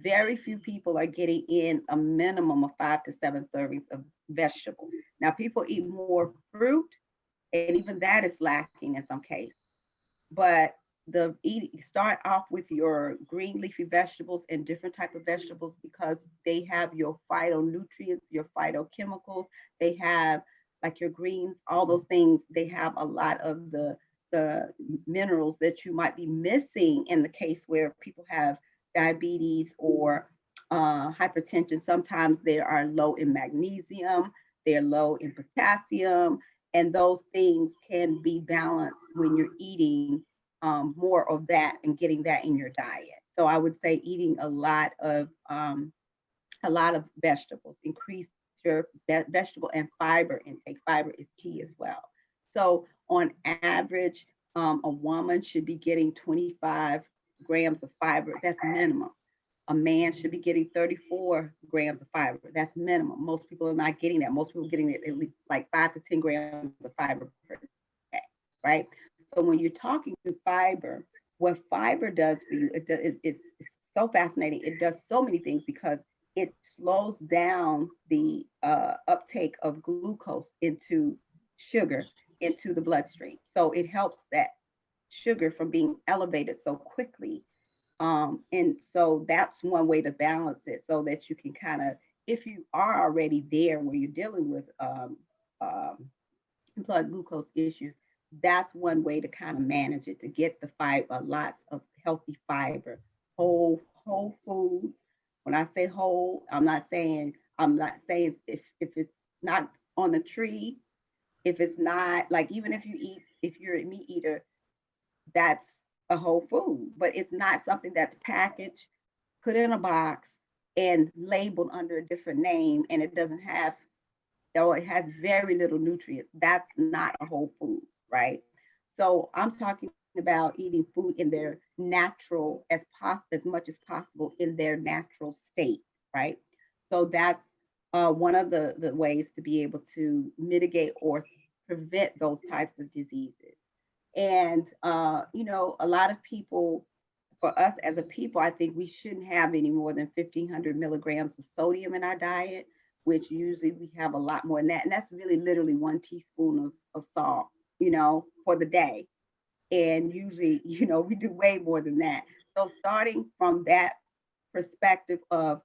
very few people are getting in a minimum of 5 to 7 servings of vegetables. Now, people eat more fruit, and even that is lacking in some cases. But start off with your green leafy vegetables and different type of vegetables because they have your phytonutrients, your phytochemicals. They have like your greens, all those things. They have a lot of the minerals that you might be missing in the case where people have diabetes or hypertension. Sometimes they are low in magnesium, they're low in potassium, and those things can be balanced when you're eating more of that and getting that in your diet. So I would say eating a lot of vegetables, increase your vegetable and fiber intake. Fiber is key as well. So on average, a woman should be getting 25 grams of fiber. That's minimum. A man should be getting 34 grams of fiber. That's minimum. Most people are not getting that. Most people are getting at least like 5 to 10 grams of fiber per day, right? So when you're talking to fiber, what fiber does for you, it's so fascinating. It does so many things because it slows down the uptake of glucose into sugar into the bloodstream. So it helps that sugar from being elevated so quickly. And so that's one way to balance it so that you can kind of, if you are already there where you're dealing with blood glucose issues, that's one way to kind of manage it, to get the fiber, lots of healthy fiber, whole foods. When I say whole, I'm not saying if it's not on the tree, if it's not like, even if you're a meat eater, that's a whole food, but it's not something that's packaged, put in a box, and labeled under a different name, and it doesn't have, or it has very little nutrients. That's not a whole food, right? So I'm talking about eating food in their natural as much as possible in their natural state, right? So that's one of the ways to be able to mitigate or prevent those types of diseases. And a lot of people, for us as a people, I think we shouldn't have any more than 1,500 milligrams of sodium in our diet, which usually we have a lot more than that. And that's really literally 1 teaspoon of salt, for the day. And usually, we do way more than that. So starting from that perspective of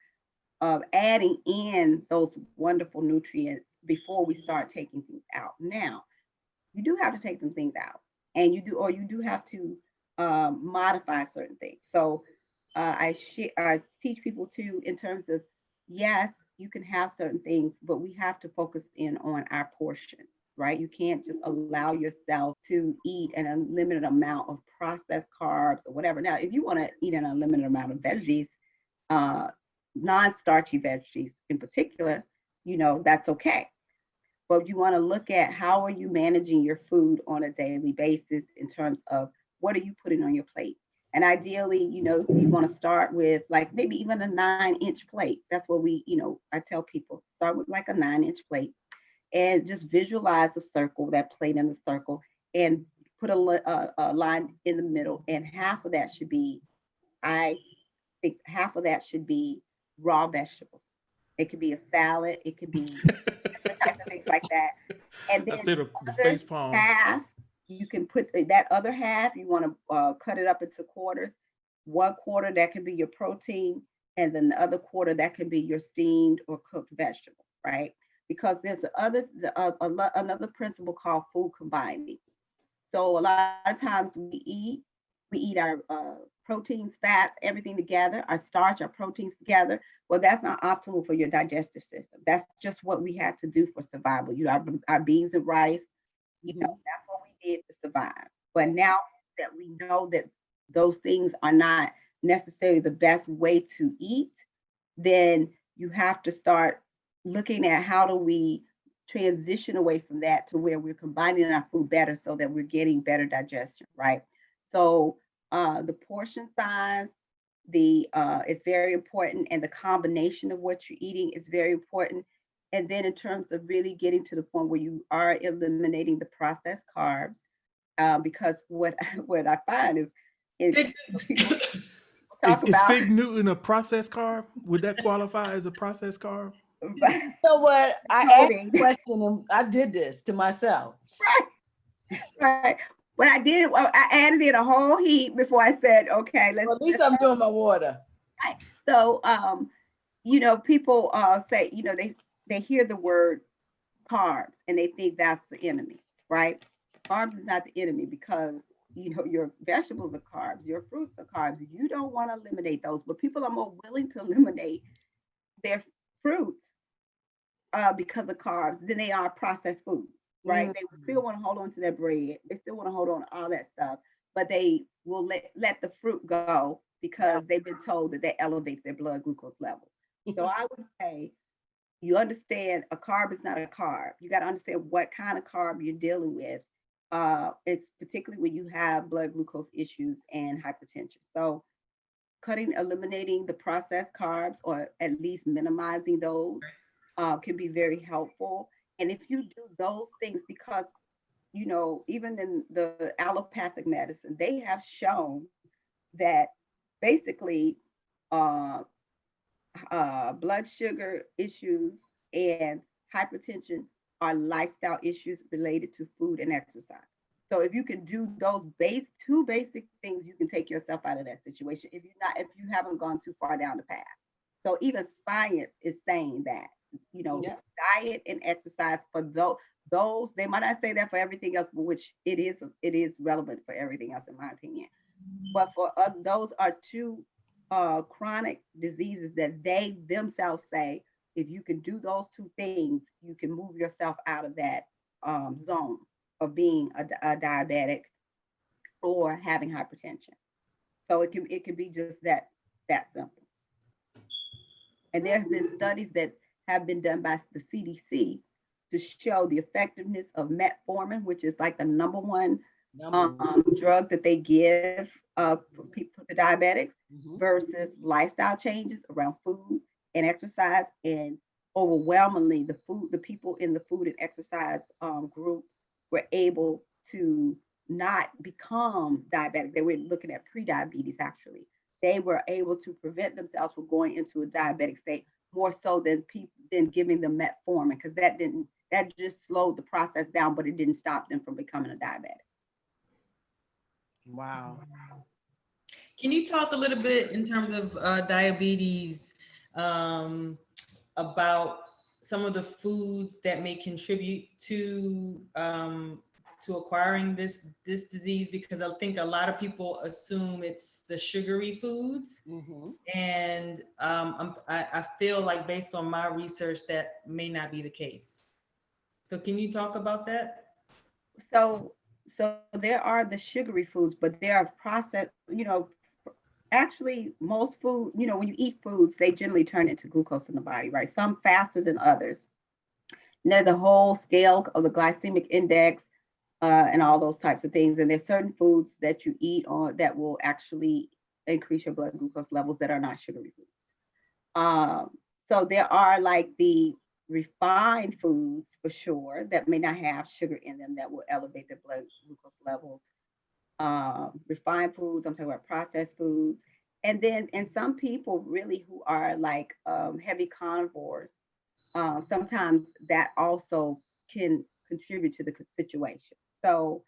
adding in those wonderful nutrients before we start taking things out. Now, you do have to take some things out, and you do have to modify certain things. So I teach people too in terms of, yes, you can have certain things, but we have to focus in on our portions, right? You can't just allow yourself to eat an unlimited amount of processed carbs or whatever. Now, if you want to eat an unlimited amount of veggies, uh, non-starchy veggies in particular, that's okay. But you want to look at how are you managing your food on a daily basis in terms of what are you putting on your plate. And ideally, you want to start with like maybe even a 9-inch plate. That's what I tell people, start with like a 9-inch plate and just visualize a circle, that plate in the circle, and put a line in the middle. And I think half of that should be raw vegetables. It could be a salad, it could be different types of things like that. And I then see the the other face palm. half, you can put that other half, you want to cut it up into quarters. 1/4 that can be your protein, and then the other quarter that can be your steamed or cooked vegetable, right? Because there's another principle called food combining. So a lot of times we eat our proteins, fats, everything together, our starch, our proteins together. Well, that's not optimal for your digestive system. That's just what we had to do for survival. Our beans and rice, that's what we did to survive. But now that we know that those things are not necessarily the best way to eat, then you have to start looking at how do we transition away from that to where we're combining our food better so that we're getting better digestion, right? So the portion size, it's very important, and the combination of what you're eating is very important. And then in terms of really getting to the point where you are eliminating the processed carbs, because what I find is people Is, talk is about Fig Newton a processed carb? Would that qualify as a processed carb? You know what? I asked voting. the question and I did this to myself. Right. When I did it, well, I added in a whole heap before I said, okay, Well, at least I'm doing my water. right. So, people say, they hear the word carbs and they think that's the enemy, right? Carbs is not the enemy because your vegetables are carbs, your fruits are carbs. You don't want to eliminate those, but people are more willing to eliminate their fruits because of carbs than they are processed foods, right? They still want to hold on to their bread. They still want to hold on to all that stuff, but they will let the fruit go because they've been told that that elevates their blood glucose levels. So I would say you understand a carb is not a carb. You got to understand what kind of carb you're dealing with. It's particularly when you have blood glucose issues and hypertension. So eliminating the processed carbs or at least minimizing those can be very helpful. And if you do those things, because even in the allopathic medicine, they have shown that basically uh, blood sugar issues and hypertension are lifestyle issues related to food and exercise. So if you can do those two basic things, you can take yourself out of that situation. If you haven't gone too far down the path. So even science is saying that, diet and exercise for those, they might not say that for everything else, but which it is relevant for everything else in my opinion. But for those are two chronic diseases that they themselves say, if you can do those two things, you can move yourself out of that zone of being a diabetic or having hypertension. So it can be just that simple. And there have been studies that have been done by the CDC to show the effectiveness of metformin, which is like the number one drug that they give for people, the diabetics, versus lifestyle changes around food and exercise. And overwhelmingly, the people in the food and exercise group were able to not become diabetic. They were looking at pre-diabetes actually. They were able to prevent themselves from going into a diabetic state more so than giving them metformin, because that just slowed the process down, but it didn't stop them from becoming a diabetic. Wow. Can you talk a little bit in terms of diabetes about some of the foods that may contribute to acquiring this disease? Because I think a lot of people assume it's the sugary foods, and I feel like based on my research that may not be the case. So can you talk about that? So there are the sugary foods, but there are processed, actually most food, when you eat foods, they generally turn into glucose in the body, right? Some faster than others. And there's a whole scale of the glycemic index and all those types of things. And there's certain foods that you eat on that will actually increase your blood glucose levels that are not sugary foods. So there are like the refined foods for sure that may not have sugar in them that will elevate their blood glucose levels. Refined foods, I'm talking about processed foods. And then in some people really who are like heavy carnivores, sometimes that also can contribute to the situation. So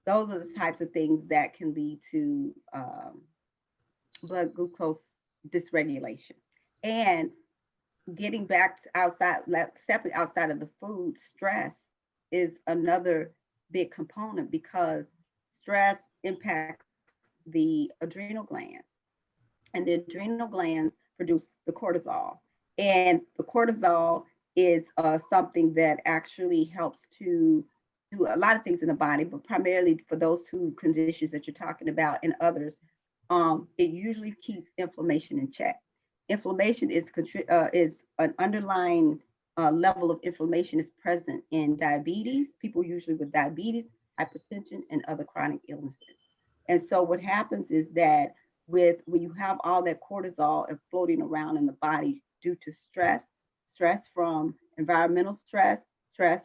those are the types of things that can lead to blood glucose dysregulation. And getting back to stepping outside of the food, stress is another big component because stress impacts the adrenal glands, and the adrenal glands produce the cortisol. And the cortisol is something that actually helps to do a lot of things in the body, but primarily for those two conditions that you're talking about and others, it usually keeps inflammation in check. Inflammation is an underlying level of inflammation is present in diabetes, people usually with diabetes, hypertension, and other chronic illnesses. And so what happens is that when you have all that cortisol and floating around in the body due to stress from environmental stress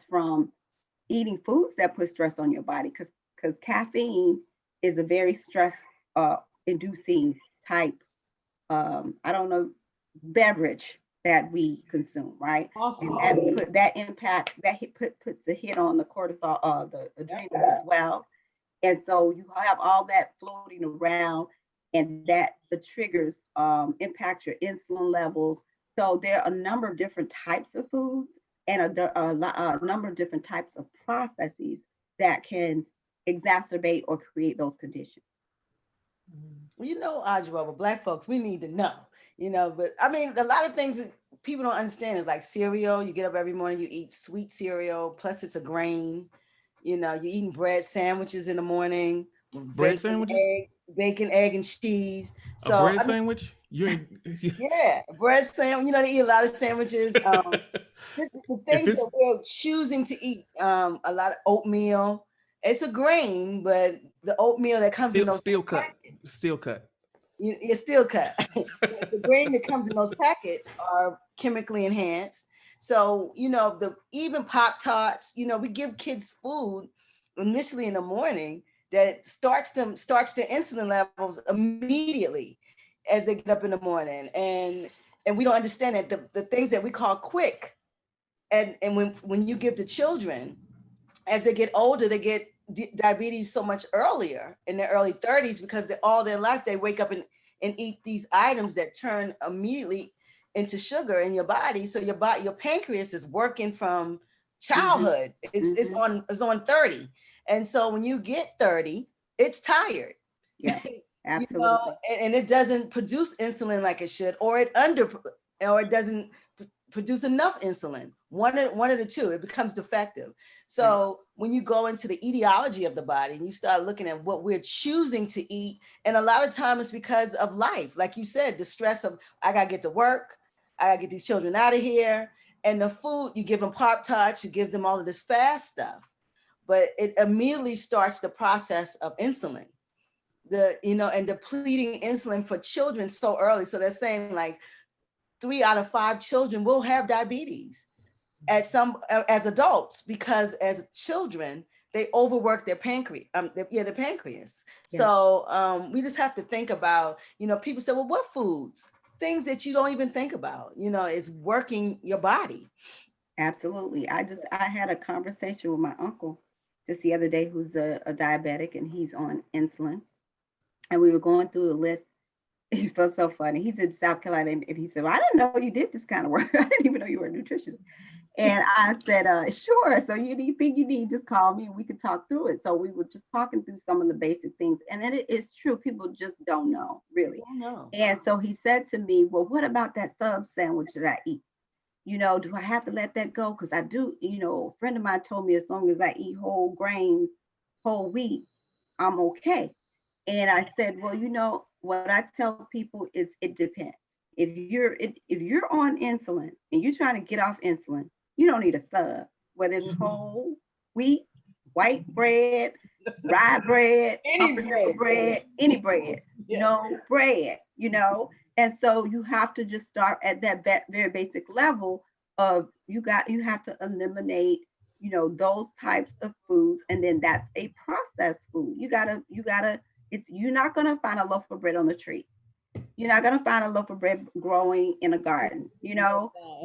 from eating foods that put stress on your body, because because caffeine is a very stress inducing type, I don't know, beverage that we consume, right? And that impact that puts a hit on the cortisol, the adrenals as well. And so you have all that floating around, and that the triggers impact your insulin levels. So there are a number of different types of foods and a number of different types of processes that can exacerbate or create those conditions. Well, Adjoa, with Black folks, we need to know, but I mean, a lot of things that people don't understand is like cereal. You get up every morning, you eat sweet cereal, plus it's a grain. You're eating bread sandwiches in the morning. Bread sandwiches? Bacon, egg, and cheese. A bread sandwich? You ain't. Yeah, bread sandwich. They eat a lot of sandwiches. The things that we're choosing to eat, a lot of oatmeal. It's a grain, but the oatmeal that comes in those steel cut. packets, Steel cut. It's steel cut. The grain that comes in those packets are chemically enhanced. So, even Pop-Tarts, we give kids food initially in the morning that starts their insulin levels immediately as they get up in the morning. And we don't understand that the things that we call quick, and when you give to children, as they get older, they get diabetes so much earlier in their early 30s, because all their life they wake up and eat these items that turn immediately into sugar in your body. So your pancreas is working from childhood. It's on 30. And so when you get 30, it's tired. Yeah, absolutely. And it doesn't produce insulin like it should, or it doesn't produce enough insulin. One of the two, it becomes defective. So when you go into the etiology of the body and you start looking at what we're choosing to eat, and a lot of times it's because of life, like you said, the stress of I gotta get to work, I gotta get these children out of here, and the food, you give them Pop-Tarts, you give them all of this fast stuff, but it immediately starts the process of insulin. And depleting insulin for children so early. So they're saying like 3 out of 5 children will have diabetes as adults, because as children they overwork their pancreas. The pancreas. Yeah. So we just have to think about, people say, well, what foods? Things that you don't even think about, is working your body. Absolutely. I had a conversation with my uncle just the other day, who's a diabetic, and he's on insulin. And we were going through the list. He felt so funny. He's in South Carolina, and he said, well, I didn't know you did this kind of work. I didn't even know you were a nutritionist. And I said, sure. So anything you need, just call me and we could talk through it. So we were just talking through some of the basic things. And then it's true. People just don't know, really. Don't know. And so he said to me, well, what about that sub sandwich that I eat? Do I have to let that go? Because I do, a friend of mine told me as long as I eat whole grains, whole wheat, I'm okay. And I said, well, what I tell people is it depends. If you're on insulin and you're trying to get off insulin, you don't need a sub, whether it's whole wheat, white bread, rye bread, any bread, bread, And so you have to just start at that very basic level of you have to eliminate, those types of foods. And then that's a processed food. You're not going to find a loaf of bread on the tree. You're not going to find a loaf of bread growing in a garden,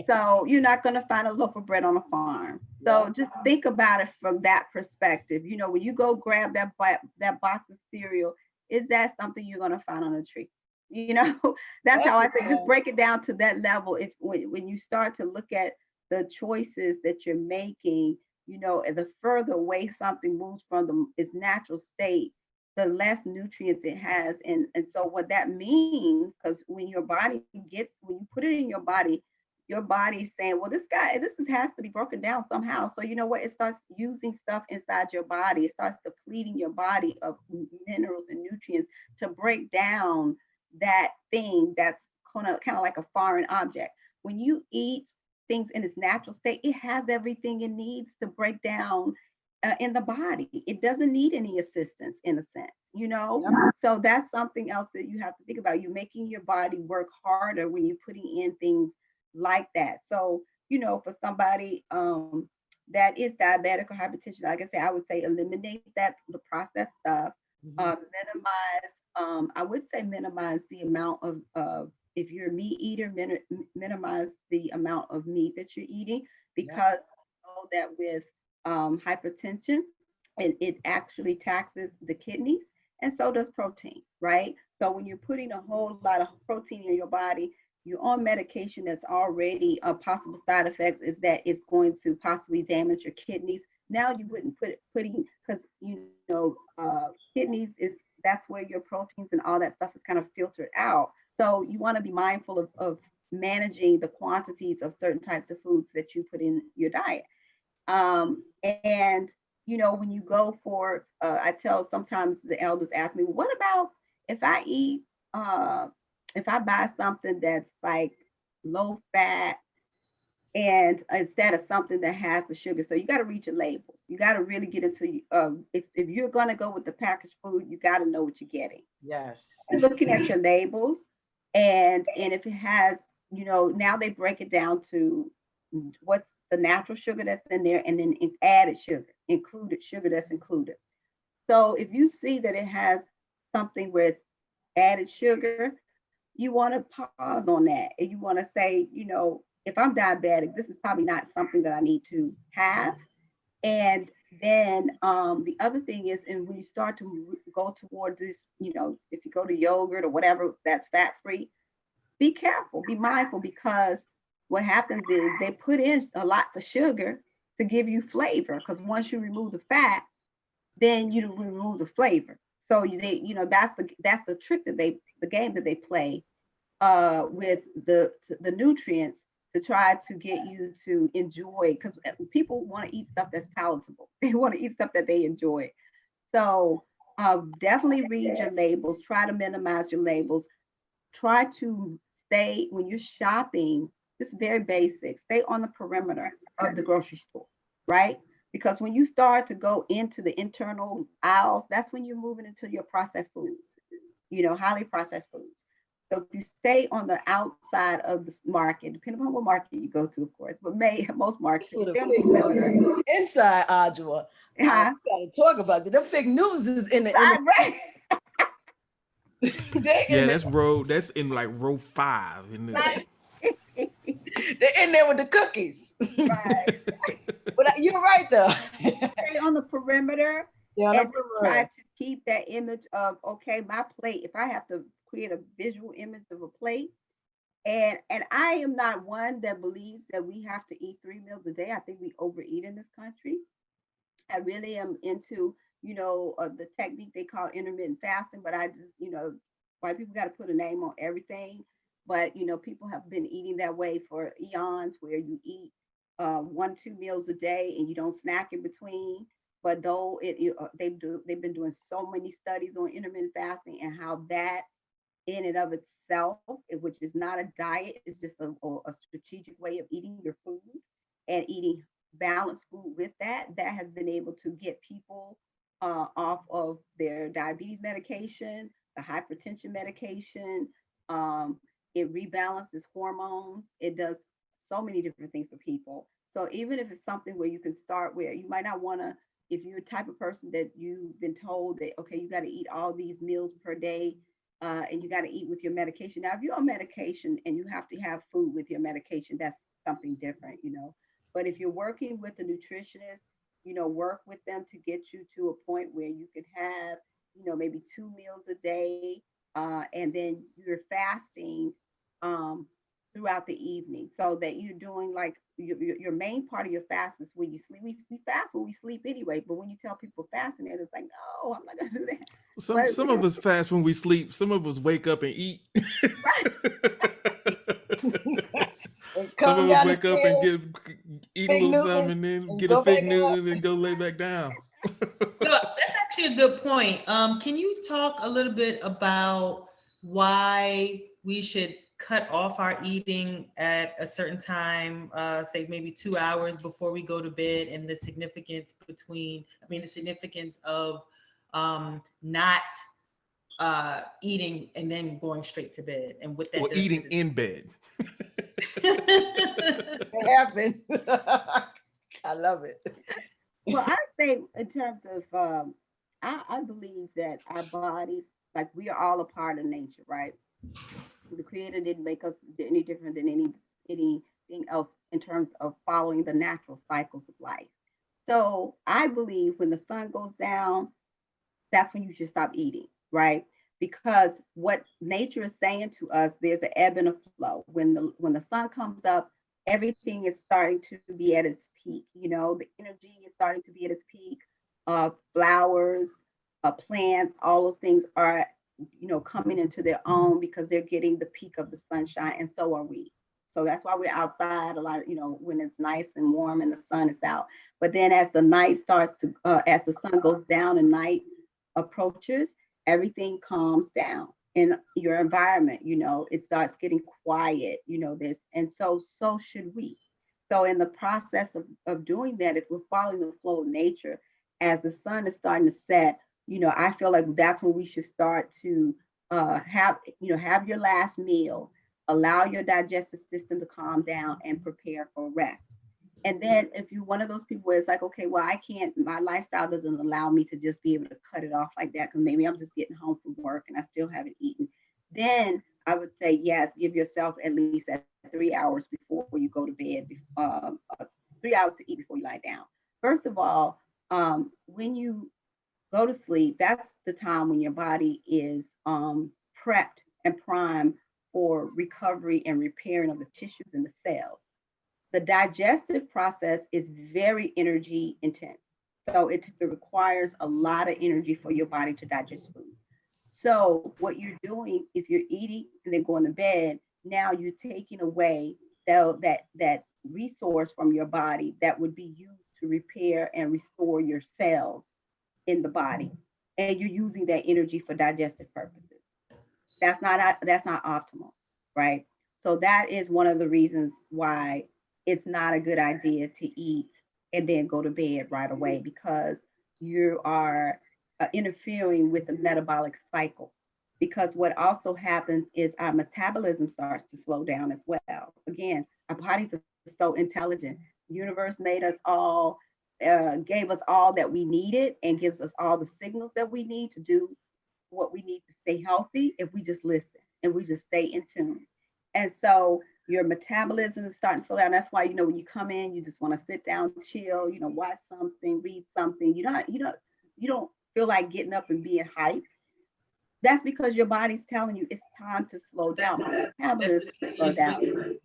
So you're not going to find a loaf of bread on a farm. So just think about it from that perspective. When you go grab that box of cereal, is that something you're going to find on a tree? That's how I think. Just break it down to that level. When you start to look at the choices that you're making, and the further away something moves from its natural state, the less nutrients it has. And so what that means, because when you put it in your body's saying, well, this has to be broken down somehow. So you know what? It starts using stuff inside your body. It starts depleting your body of minerals and nutrients to break down that thing that's kind of like a foreign object. When you eat things in its natural state, it has everything it needs to break down in the body. It doesn't need any assistance, in a sense, Yep. So that's something else that you have to think about. You're making your body work harder when you're putting in things like that. So, for somebody that is diabetic or hypertension, like I said, I would say eliminate the processed stuff. Minimize, I would say minimize the amount of if you're a meat eater, minimize the amount of meat that you're eating, because we know that with hypertension, it actually taxes the kidneys, and so does protein, right? So when you're putting a whole lot of protein in your body, you're on medication that's already a possible side effect is that it's going to possibly damage your kidneys. Now you wouldn't putting, because kidneys is, that's where your proteins and all that stuff is kind of filtered out. So you want to be mindful of managing the quantities of certain types of foods that you put in your diet. And when you go for, I tell sometimes the elders ask me, what about if I eat, if I buy something that's like low fat, and instead of something that has the sugar? So you got to read your labels. You got to really get into, if you're going to go with the packaged food, you got to know what you're getting. Yes. And looking at your labels, and if it has, now they break it down to what's the natural sugar that's in there, and then added sugar, included sugar that's included. So if you see that it has something with added sugar, you want to pause on that, and you want to say, if I'm diabetic, this is probably not something that I need to have. And then the other thing is, and when you start to go towards this, if you go to yogurt or whatever that's fat-free, be careful, be mindful, because what happens is they put in lots of sugar to give you flavor, because once you remove the fat, then you remove the flavor. So that's the trick that the game that they play with the nutrients, to try to get you to enjoy, because people want to eat stuff that's palatable. They want to eat stuff that they enjoy. So definitely read your labels, try to minimize your labels, try to stay, when you're shopping, just very basic, stay on the perimeter of the grocery store, right? Because when you start to go into the internal aisles, that's when you're moving into your processed foods, highly processed foods. So if you stay on the outside of the market, depending on what market you go to, of course, but most markets, inside Adjoa. I gotta talk about it. The fake news is in the right. That's in like row 5. They're in there with the cookies. Right. But you're right though. Stay on the perimeter. And try to keep that image of, okay, my plate, if I have to create a visual image of a plate, and I am not one that believes that we have to eat 3 meals a day. I think we overeat in this country. I really am into, the technique they call intermittent fasting, but I just, white people got to put a name on everything. But, people have been eating that way for eons, where you eat 1-2 meals a day and you don't snack in between. But though they've been doing so many studies on intermittent fasting, and how that in and of itself, which is not a diet, it's just a strategic way of eating your food and eating balanced food with that has been able to get people off of their diabetes medication, the hypertension medication. It rebalances hormones. It does so many different things for people. So even if it's something where you can start, where you might not want to, if you're the type of person that you've been told that, okay, you got to eat all these meals per day, and you got to eat with your medication. Now, if you're on medication and you have to have food with your medication, that's something different, But if you're working with a nutritionist, work with them to get you to a point where you can have, maybe 2 meals a day, and then you're fasting throughout the evening, so that you're doing like your main part of your fast is when you sleep. We fast when we sleep anyway, but when you tell people fasting, it's like, no, I'm not gonna do that. Some of us fast when we sleep. Some of us wake up and eat. Some of us wake up and eat a little something, and then get a fake news, and then go lay back down. That's actually a good point. Can you talk a little bit about why we should cut off our eating at a certain time, say maybe 2 hours before we go to bed, and the significance of not eating and then going straight to bed, and what that or eating in bed? It happened. I love it. Well, I say in terms of, I believe that our bodies, like we are all a part of nature, right? The Creator didn't make us any different than anything else in terms of following the natural cycles of life. So I believe when the sun goes down, that's when you should stop eating, right? Because what nature is saying to us, there's an ebb and a flow. When the sun comes up, everything is starting to be at its peak. You know, the energy is starting to be at its peak. Flowers, plants, all those things are, coming into their own because they're getting the peak of the sunshine, and so are we. So that's why we're outside a lot, when it's nice and warm and the sun is out. But then as the night starts to, as the sun goes down and night approaches, everything calms down in your environment. It starts getting quiet, this, and so should we. So in the process of doing that, if we're following the flow of nature, as the sun is starting to set, I feel like that's when we should start to have your last meal, allow your digestive system to calm down and prepare for rest. And then if you're one of those people where it's like, okay, well, I can't, my lifestyle doesn't allow me to just be able to cut it off like that because maybe I'm just getting home from work and I still haven't eaten. Then I would say, yes, give yourself at least 3 hours before you go to bed, 3 hours to eat before you lie down. First of all, when you go to sleep, that's the time when your body is prepped and primed for recovery and repairing of the tissues and the cells. The digestive process is very energy intense. So it requires a lot of energy for your body to digest food. So what you're doing, if you're eating and then going to bed, now you're taking away that resource from your body that would be used to repair and restore your cells in the body. And you're using that energy for digestive purposes. That's not optimal, right? So that is one of the reasons why it's not a good idea to eat and then go to bed right away, because you are interfering with the metabolic cycle. Because what also happens is our metabolism starts to slow down as well. Again, our bodies are so intelligent. The universe made us all, gave us all that we needed, and gives us all the signals that we need to do what we need to stay healthy if we just listen and we just stay in tune. And so your metabolism is starting to slow down. That's why, when you come in, you just want to sit down, chill, watch something, read something. You don't feel like getting up and being hyped. That's because your body's telling you it's time to slow down. My metabolism slow down.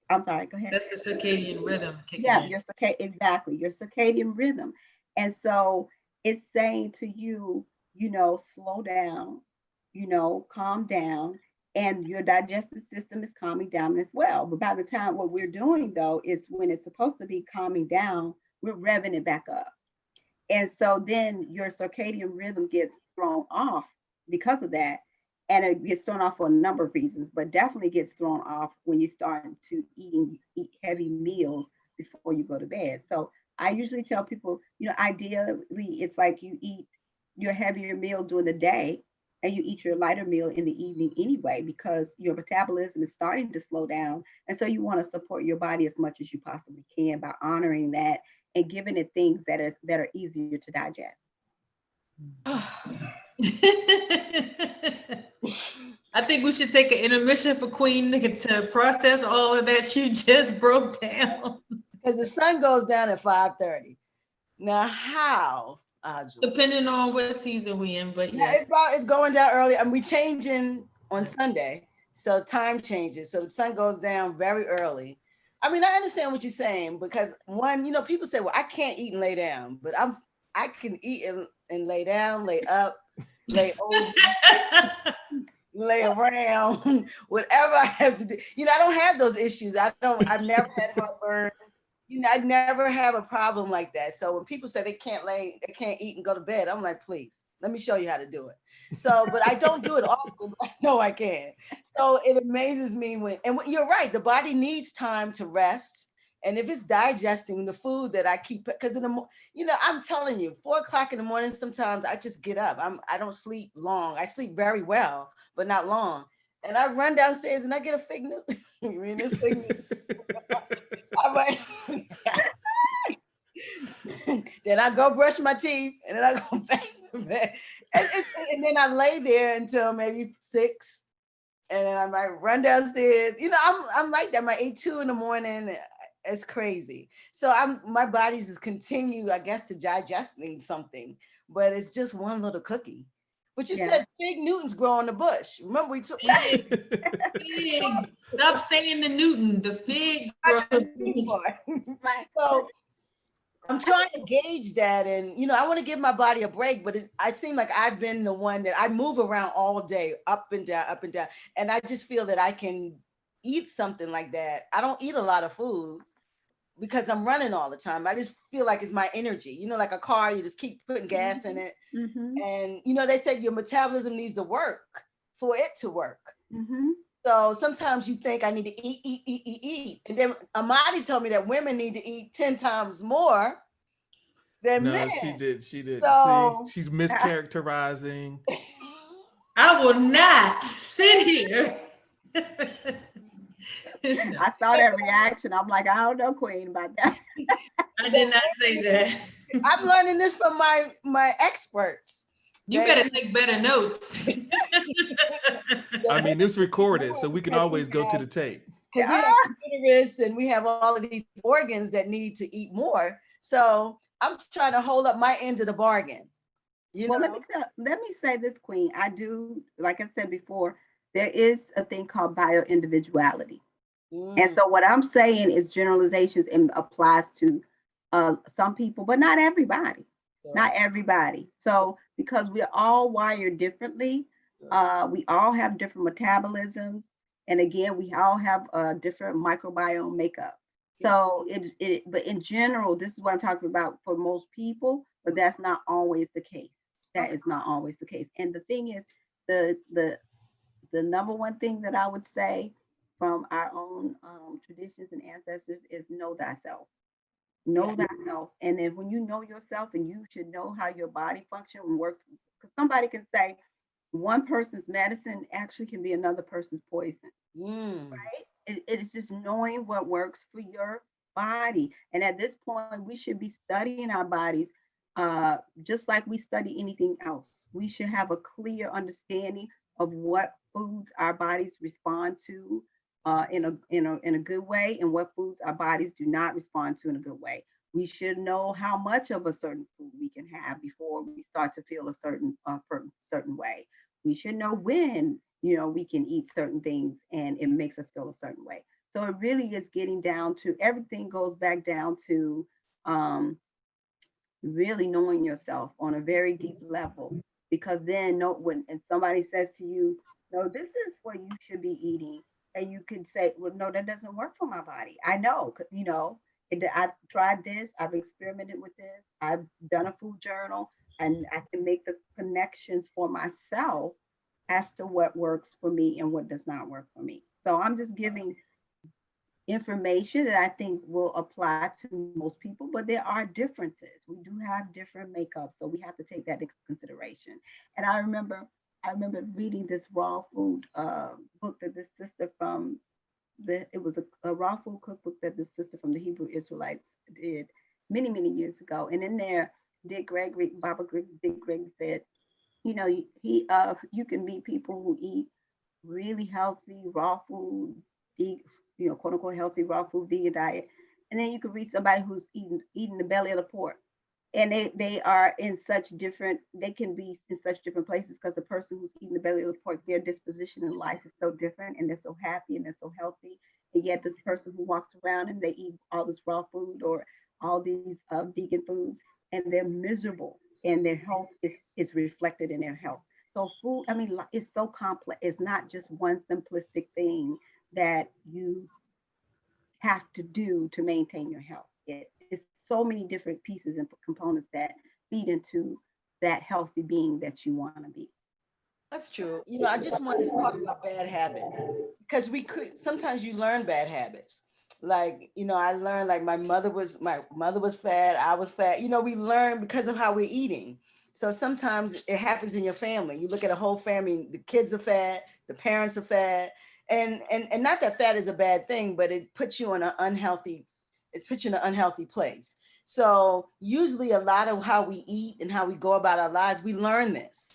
I'm sorry, go ahead. That's the circadian rhythm kicking Yeah, in. exactly, your circadian rhythm. And so it's saying to you, slow down, calm down, and your digestive system is calming down as well. But by the time what we're doing though is when it's supposed to be calming down, we're revving it back up. And so then your circadian rhythm gets thrown off because of that. And it gets thrown off for a number of reasons, but definitely gets thrown off when you start to eat heavy meals before you go to bed. So I usually tell people, ideally it's like you eat your heavier meal during the day and you eat your lighter meal in the evening anyway, because your metabolism is starting to slow down. And so you want to support your body as much as you possibly can by honoring that and giving it things that are easier to digest. I think we should take an intermission for Queen to process all of that you just broke down. Because the sun goes down at 5:30. Now, how? Depending on what season we in, but yes. It's going down early. And we changing on Sunday, so time changes. So the sun goes down very early. I mean, I understand what you're saying, because one, people say, well, I can't eat and lay down, but I can eat and lay down, lay up, lay over, lay around, whatever I have to do. I don't have those issues. I've never had heartburn. I never have a problem like that. So when people say they can't eat and go to bed, I'm like, please, let me show you how to do it. So, but I don't do it often, but I know I can. So it amazes me when you're right, the body needs time to rest. And if it's digesting the food that I keep, because I'm telling you, 4:00 in the morning, sometimes I just get up. I don't sleep long. I sleep very well, but not long. And I run downstairs and I get a fig Newton. I'm like, Then I go brush my teeth, and then I go back to bed. And then I lay there until maybe 6, and then I might run downstairs. I'm like that. My 8-2 in the morning. It's crazy. So my body's just continue, I guess, to digesting something, but it's just one little cookie. But you said Fig Newtons grow on the bush. Remember we took figs. Stop saying the Newton. The fig grows. So I'm trying to gauge that, and I want to give my body a break, but I seem like I've been the one that I move around all day, up and down, and I just feel that I can eat something like that. I don't eat a lot of food because I'm running all the time. I just feel like it's my energy, like a car, you just keep putting gas in it. Mm-hmm. And they said your metabolism needs to work for it to work. Mm-hmm. So sometimes you think I need to eat. And then Amadi told me that women need to eat 10 times more than men. She did. So, see, she's mischaracterizing. I will not sit here. I saw that reaction. I'm like, I don't know, Queen, about that. I did not say that. I'm learning this from my experts. You better take better notes. I mean, it's recorded, so we can always go to the tape. Because we have uterus and we have all of these organs that need to eat more. So I'm trying to hold up my end of the bargain. Well, let me say this, Queen. I do, like I said before, there is a thing called bioindividuality. And so what I'm saying is generalizations and applies to some people, but not everybody. Not everybody. So because we're all wired differently, we all have different metabolisms. And again, we all have a different microbiome makeup. So but in general, this is what I'm talking about for most people, but that's not always the case. That is not always the case. And the thing is, the number one thing that I would say from our own traditions and ancestors is know thyself. Know thyself. And then when you know yourself, and you should know how your body functions and works, because somebody can say one person's medicine actually can be another person's poison. Right? It is just knowing what works for your body. And at this point, we should be studying our bodies just like we study anything else. We should have a clear understanding of what foods our bodies respond to in a good way, and what foods our bodies do not respond to in a good way. We should know how much of a certain food we can have before we start to feel a certain way. We should know when we can eat certain things and it makes us feel a certain way. So it really is getting down to, everything goes back down to really knowing yourself on a very deep level. Because then when somebody says to you, no, this is what you should be eating, and you can say, well, no, that doesn't work for my body. I know, I've tried this, I've experimented with this, I've done a food journal, and I can make the connections for myself as to what works for me and what does not work for me. So I'm just giving information that I think will apply to most people, but there are differences. We do have different makeups, so we have to take that into consideration. And I remember reading this raw food book that this sister from it was a raw food cookbook that this sister from the Hebrew Israelites did many, many years ago. And in there, Dick Gregory said, you can meet people who eat really healthy raw food, quote unquote healthy raw food vegan diet, and then you can read somebody who's eating the belly of the pork, and they are in such different, they can be in such different places, because the person who's eating the belly of the pork, their disposition in life is so different, and they're so happy and they're so healthy, and yet this person who walks around and they eat all this raw food or all these vegan foods, and they're miserable, and their health is reflected in their health. So food, I mean, it's so complex. It's not just one simplistic thing that you have to do to maintain your health. It's so many different pieces and components that feed into that healthy being that you want to be. That's true. I just wanted to talk about bad habits, because sometimes you learn bad habits. Like, I learned, like, my mother was fat, I was fat. We learn because of how we're eating. So sometimes it happens in your family. You look at a whole family, the kids are fat, the parents are fat. And not that fat is a bad thing, but it puts you in an unhealthy place. So usually a lot of how we eat and how we go about our lives, we learn this.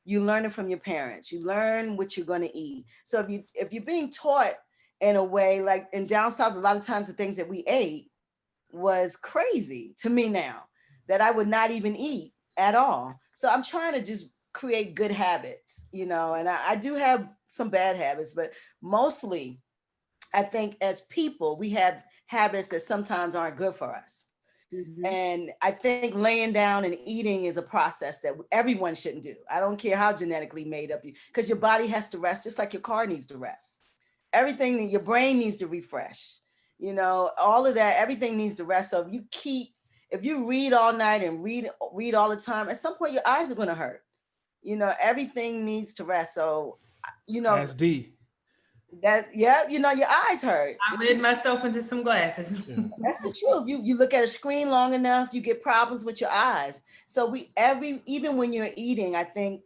You learn it from your parents. You learn what you're going to eat. So if you're being taught in a way, like in down south, a lot of times the things that we ate was crazy to me now that I would not even eat at all. So I'm trying to just create good habits, and I do have some bad habits, but mostly I think as people, we have habits that sometimes aren't good for us. Mhm. And I think laying down and eating is a process that everyone shouldn't do. I don't care how genetically made up you, because your body has to rest, just like your car needs to rest. Everything, your brain needs to refresh. All of that, everything needs to rest. So if you read all night and read all the time, at some point your eyes are going to hurt. Everything needs to rest. So, That's D. yeah, your eyes hurt. I read myself into some glasses. Yeah. That's the truth. You look at a screen long enough, you get problems with your eyes. So even when you're eating, I think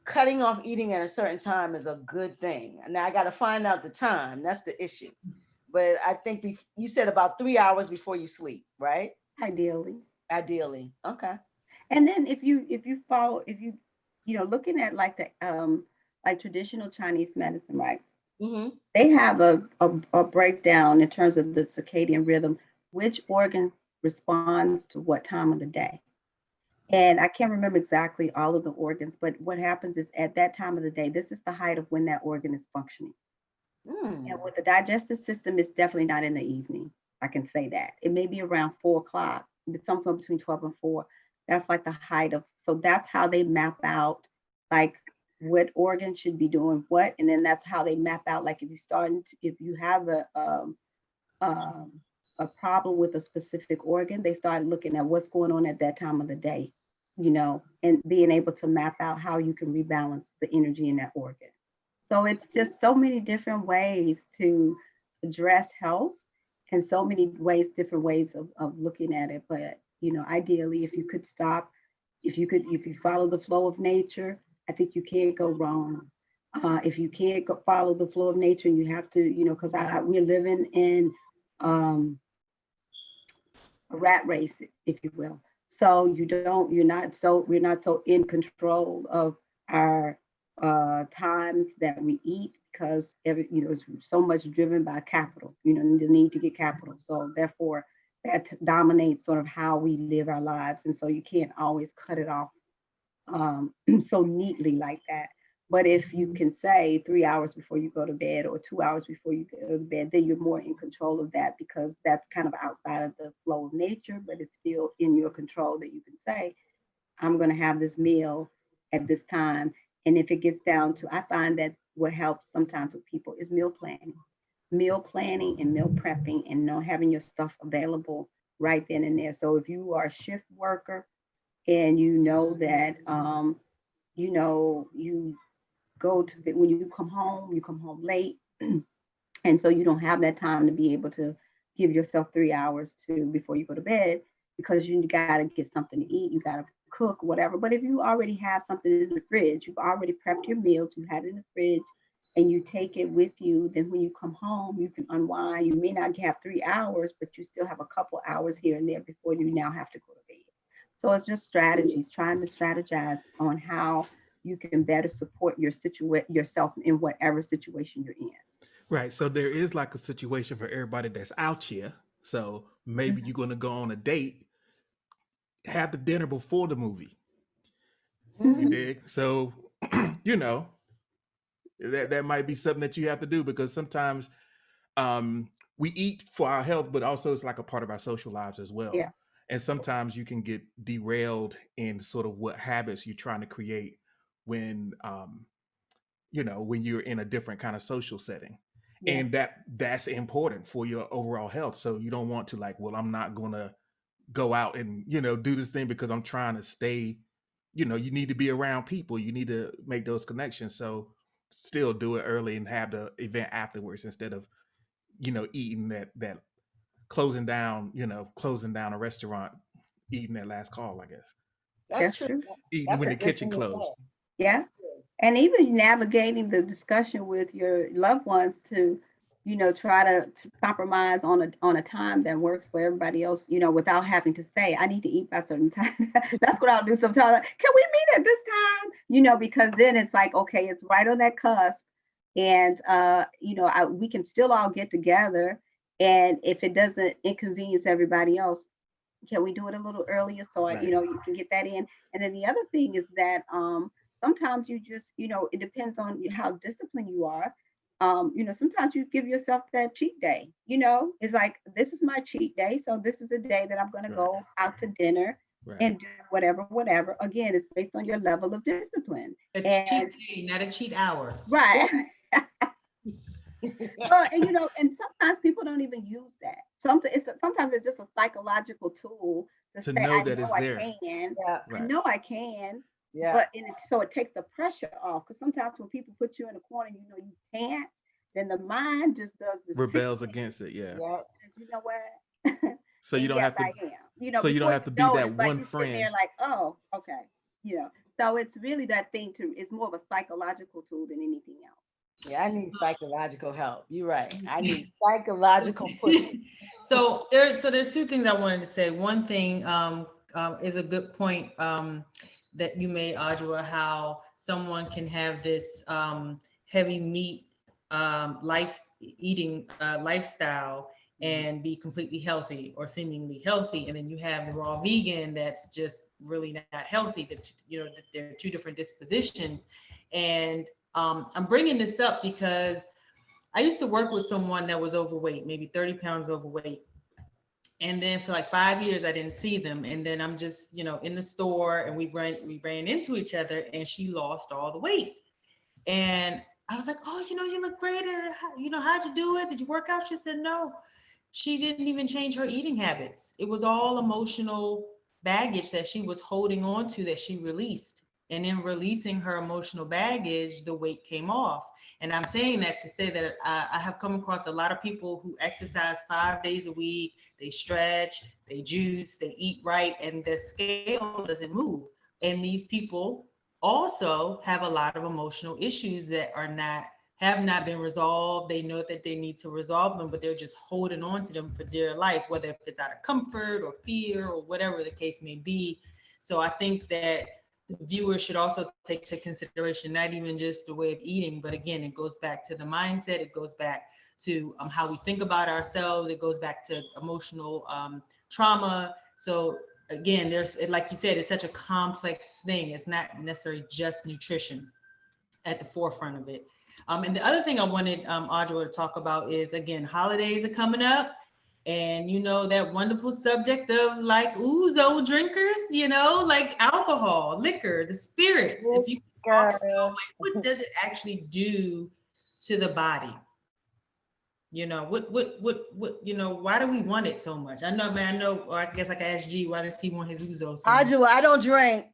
cutting off eating at a certain time is a good thing. Now I got to find out the time. That's the issue. But I think you said about 3 hours before you sleep, right? Ideally. Ideally. Okay. And then if you follow, if you looking at like the like traditional Chinese medicine, right? Mm-hmm. They have a breakdown in terms of the circadian rhythm, which organ responds to what time of the day. And I can't remember exactly all of the organs, but what happens is at that time of the day, this is the height of when that organ is functioning. And Mm. with the digestive system, it's definitely not in the evening. I can say that. It may be around 4 o'clock, but somewhere between 12 and 4. That's like the height of, so that's how they map out like what organ should be doing what. And then that's how they map out, like if you have um, a problem with a specific organ, they start looking at what's going on at that time of the day, and being able to map out how you can rebalance the energy in that organ. So it's just so many different ways to address health and so many ways, different ways of looking at it. But, ideally, if you could stop, if you follow the flow of nature, I think you can't go wrong. If you can't follow the flow of nature, and you have to, because we're living in a rat race, if you will. So we're not so in control of our times that we eat because it's so much driven by capital, the need to get capital. So therefore, that dominates sort of how we live our lives, and so you can't always cut it off so neatly like that. But if you can say 3 hours before you go to bed or 2 hours before you go to bed, then you're more in control of that because that's kind of outside of the flow of nature, but it's still in your control that you can say, I'm going to have this meal at this time. And if it gets down to, I find that what helps sometimes with people is meal planning and meal prepping and having your stuff available right then and there. So if you are a shift worker and you know that, you go to when you come home late. And so you don't have that time to be able to give yourself 3 hours to before you go to bed because you got to get something to eat, you got to cook, whatever. But if you already have something in the fridge, you've already prepped your meals, you had it in the fridge, and you take it with you, then when you come home, you can unwind. You may not have 3 hours, but you still have a couple hours here and there before you now have to go to bed. So it's just strategies, trying to strategize on how you can better support yourself in whatever situation you're in. Right. So there is like a situation for everybody that's out here. So maybe you're going to go on a date, have the dinner before the movie. You Mhm. dig? So, you know, that might be something that you have to do because sometimes we eat for our health, but also it's like a part of our social lives as well. Yeah. And sometimes you can get derailed in sort of what habits you're trying to create when when you're in a different kind of social setting. Yeah. And that's important for your overall health. So you don't want to like, well, I'm not gonna go out and do this thing because I'm trying to stay. You need to be around people. You need to make those connections. So still do it early and have the event afterwards instead of eating that closing down a restaurant, eating that last call, I guess. That's That's true. true. Eating That's when a the good kitchen thing to closed. say. Yeah. That's good. And even navigating the discussion with your loved ones to try to compromise on a time that works for everybody else, without having to say, I need to eat by a certain time. That's what I'll do sometimes. Like, can we meet at this time? Because then it's like, okay, it's right on that cusp. And, we can still all get together. And if it doesn't inconvenience everybody else, can we do it a little earlier so Right. you can get that in? And then the other thing is that sometimes you just, it depends on how disciplined you are. Sometimes you give yourself that cheat day. It's like, this is my cheat day. So this is a day that I'm going to Right. go out to dinner Right. and do whatever. Again, it's based on your level of discipline. A And cheat day, not a cheat hour. right. Well, and sometimes people don't even use that. Sometimes it's just a psychological tool to To say, know I that know it's I there. can. Yeah. I Right. know I can. Yeah. But so it takes the pressure off, because sometimes when people put you in a corner, you can't, then the mind just does this tricky Rebels thing. against it. Yeah. Yeah. You know what? So you And don't yes, have to. I am. So you don't Before have you to be know it, that it's like one you sitting there friend. like, oh, okay. So it's really that thing it's more of a psychological tool than anything else. Yeah, I need psychological help. You're right. I need psychological pushing. So there's two things I wanted to say. One thing is a good point that you made, Adjoa, how someone can have this heavy meat eating lifestyle and be completely healthy or seemingly healthy, and then you have the raw vegan that's just really not healthy. That that they're two different dispositions, and I'm bringing this up because I used to work with someone that was overweight, maybe 30 pounds overweight. And then for like 5 years, I didn't see them. And then I'm just, in the store, and we ran into each other, and she lost all the weight. And I was like, oh, you look great. How'd you do it? Did you work out? She said, no, she didn't even change her eating habits. It was all emotional baggage that she was holding on to that she released. And in releasing her emotional baggage, the weight came off. And I'm saying that to say that I have come across a lot of people who exercise 5 days a week, they stretch, they juice, they eat right, and the scale doesn't move. And these people also have a lot of emotional issues that have not been resolved. They know that they need to resolve them, but they're just holding on to them for dear life, whether it's out of comfort or fear or whatever the case may be. So I think that the viewers should also take into consideration not even just the way of eating, but again, it goes back to the mindset. It goes back to how we think about ourselves. It goes back to emotional trauma. So again, like you said, it's such a complex thing. It's not necessarily just nutrition at the forefront of it. And the other thing I wanted Adjoa to talk about is, again, holidays are coming up. And that wonderful subject of like ouzo drinkers, like alcohol, liquor, the spirits. If you talk about, like, what does it actually do to the body? What why do we want it so much? I know, or I guess I can ask G, why does he want his ouzo so much? I don't drink.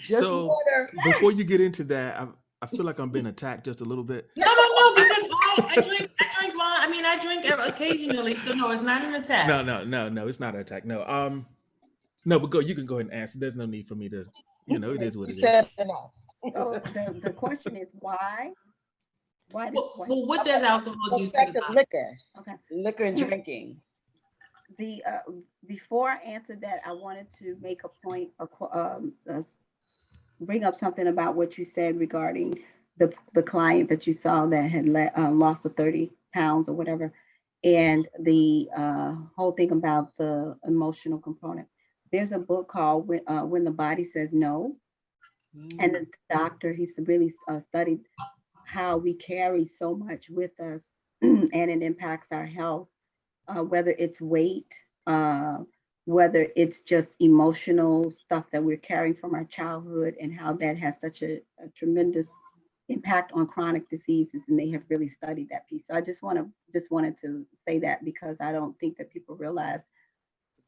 Just So water. before you get into that, I feel like I'm being attacked just a little bit. No, because I drink wine. I mean, I drink occasionally, so no, it's not an attack. No, it's not an attack. No, no, but you can go ahead and answer. There's no need for me to, it is what it is. No. So the question is why? Why? Well, what does alcohol do to the body? Liquor. Okay. Liquor and drinking. Before I answered that, I wanted to make a point, bring up something about what you said regarding the client that you saw that had lost the 30 pounds or whatever, and the whole thing about the emotional component. There's a book called When the Body Says No, and this doctor, he's really studied how we carry so much with us, and it impacts our health, whether it's weight, whether it's just emotional stuff that we're carrying from our childhood, and how that has such a tremendous impact on chronic diseases. And they have really studied that piece. So I just wanted to say that, because I don't think that people realize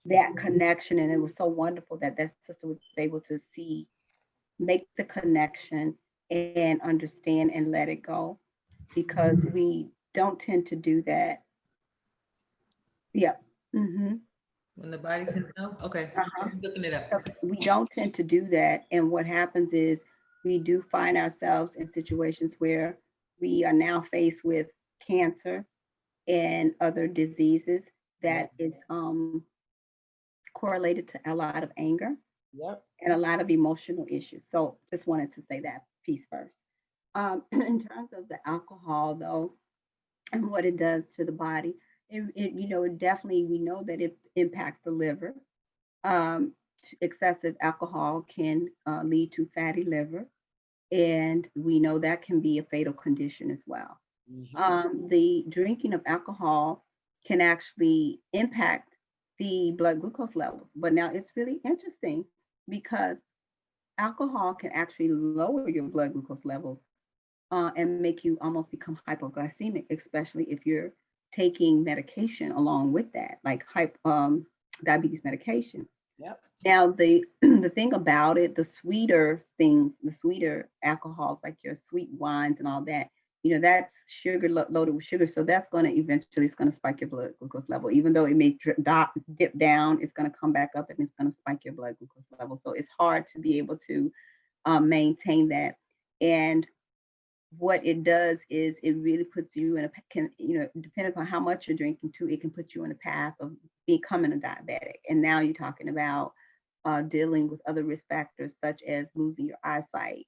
that connection. And it was so wonderful that sister was able to make the connection and understand and let it go, because we don't tend to do that. Yeah. Mm-hmm. When the body says no? Okay. I'm looking it up. We don't tend to do that. And what happens is we do find ourselves in situations where we are now faced with cancer, and other diseases that is correlated to a lot of anger Yep. and a lot of emotional issues. So just wanted to say that piece first. In terms of the alcohol, though, and what it does to the body, it definitely, we know that it impacts the liver. Excessive alcohol can lead to fatty liver, and we know that can be a fatal condition as well. The drinking of alcohol can actually impact the blood glucose levels. But now it's really interesting because alcohol can actually lower your blood glucose levels and make you almost become hypoglycemic, especially if you're taking medication along with that, like diabetes medication. Yep. Now, the the thing about it, the sweeter things, the sweeter alcohols, like your sweet wines and all that, that's sugar loaded with sugar. So that's going to eventually, it's going to spike your blood glucose level. Even though it may dip down, it's going to come back up and it's going to spike your blood glucose level. So it's hard to be able to maintain that. And what it does is it really puts you in depending on how much you're drinking too, it can put you in a path of becoming a diabetic. And now you're talking about dealing with other risk factors such as losing your eyesight,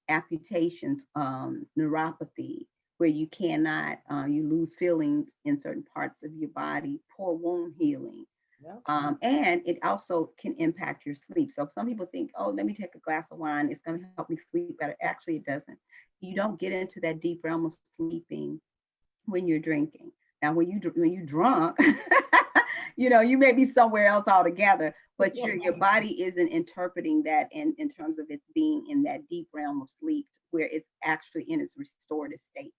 amputations, neuropathy, where you cannot, you lose feelings in certain parts of your body, poor wound healing. Yep. And it also can impact your sleep. So some people think, oh, let me take a glass of wine, it's going to help me sleep better. Actually, it doesn't. You don't get into that deep realm of sleeping when you're drinking. Now, when you're drunk, you may be somewhere else altogether, but your body isn't interpreting that in terms of it being in that deep realm of sleep where it's actually in its restorative state,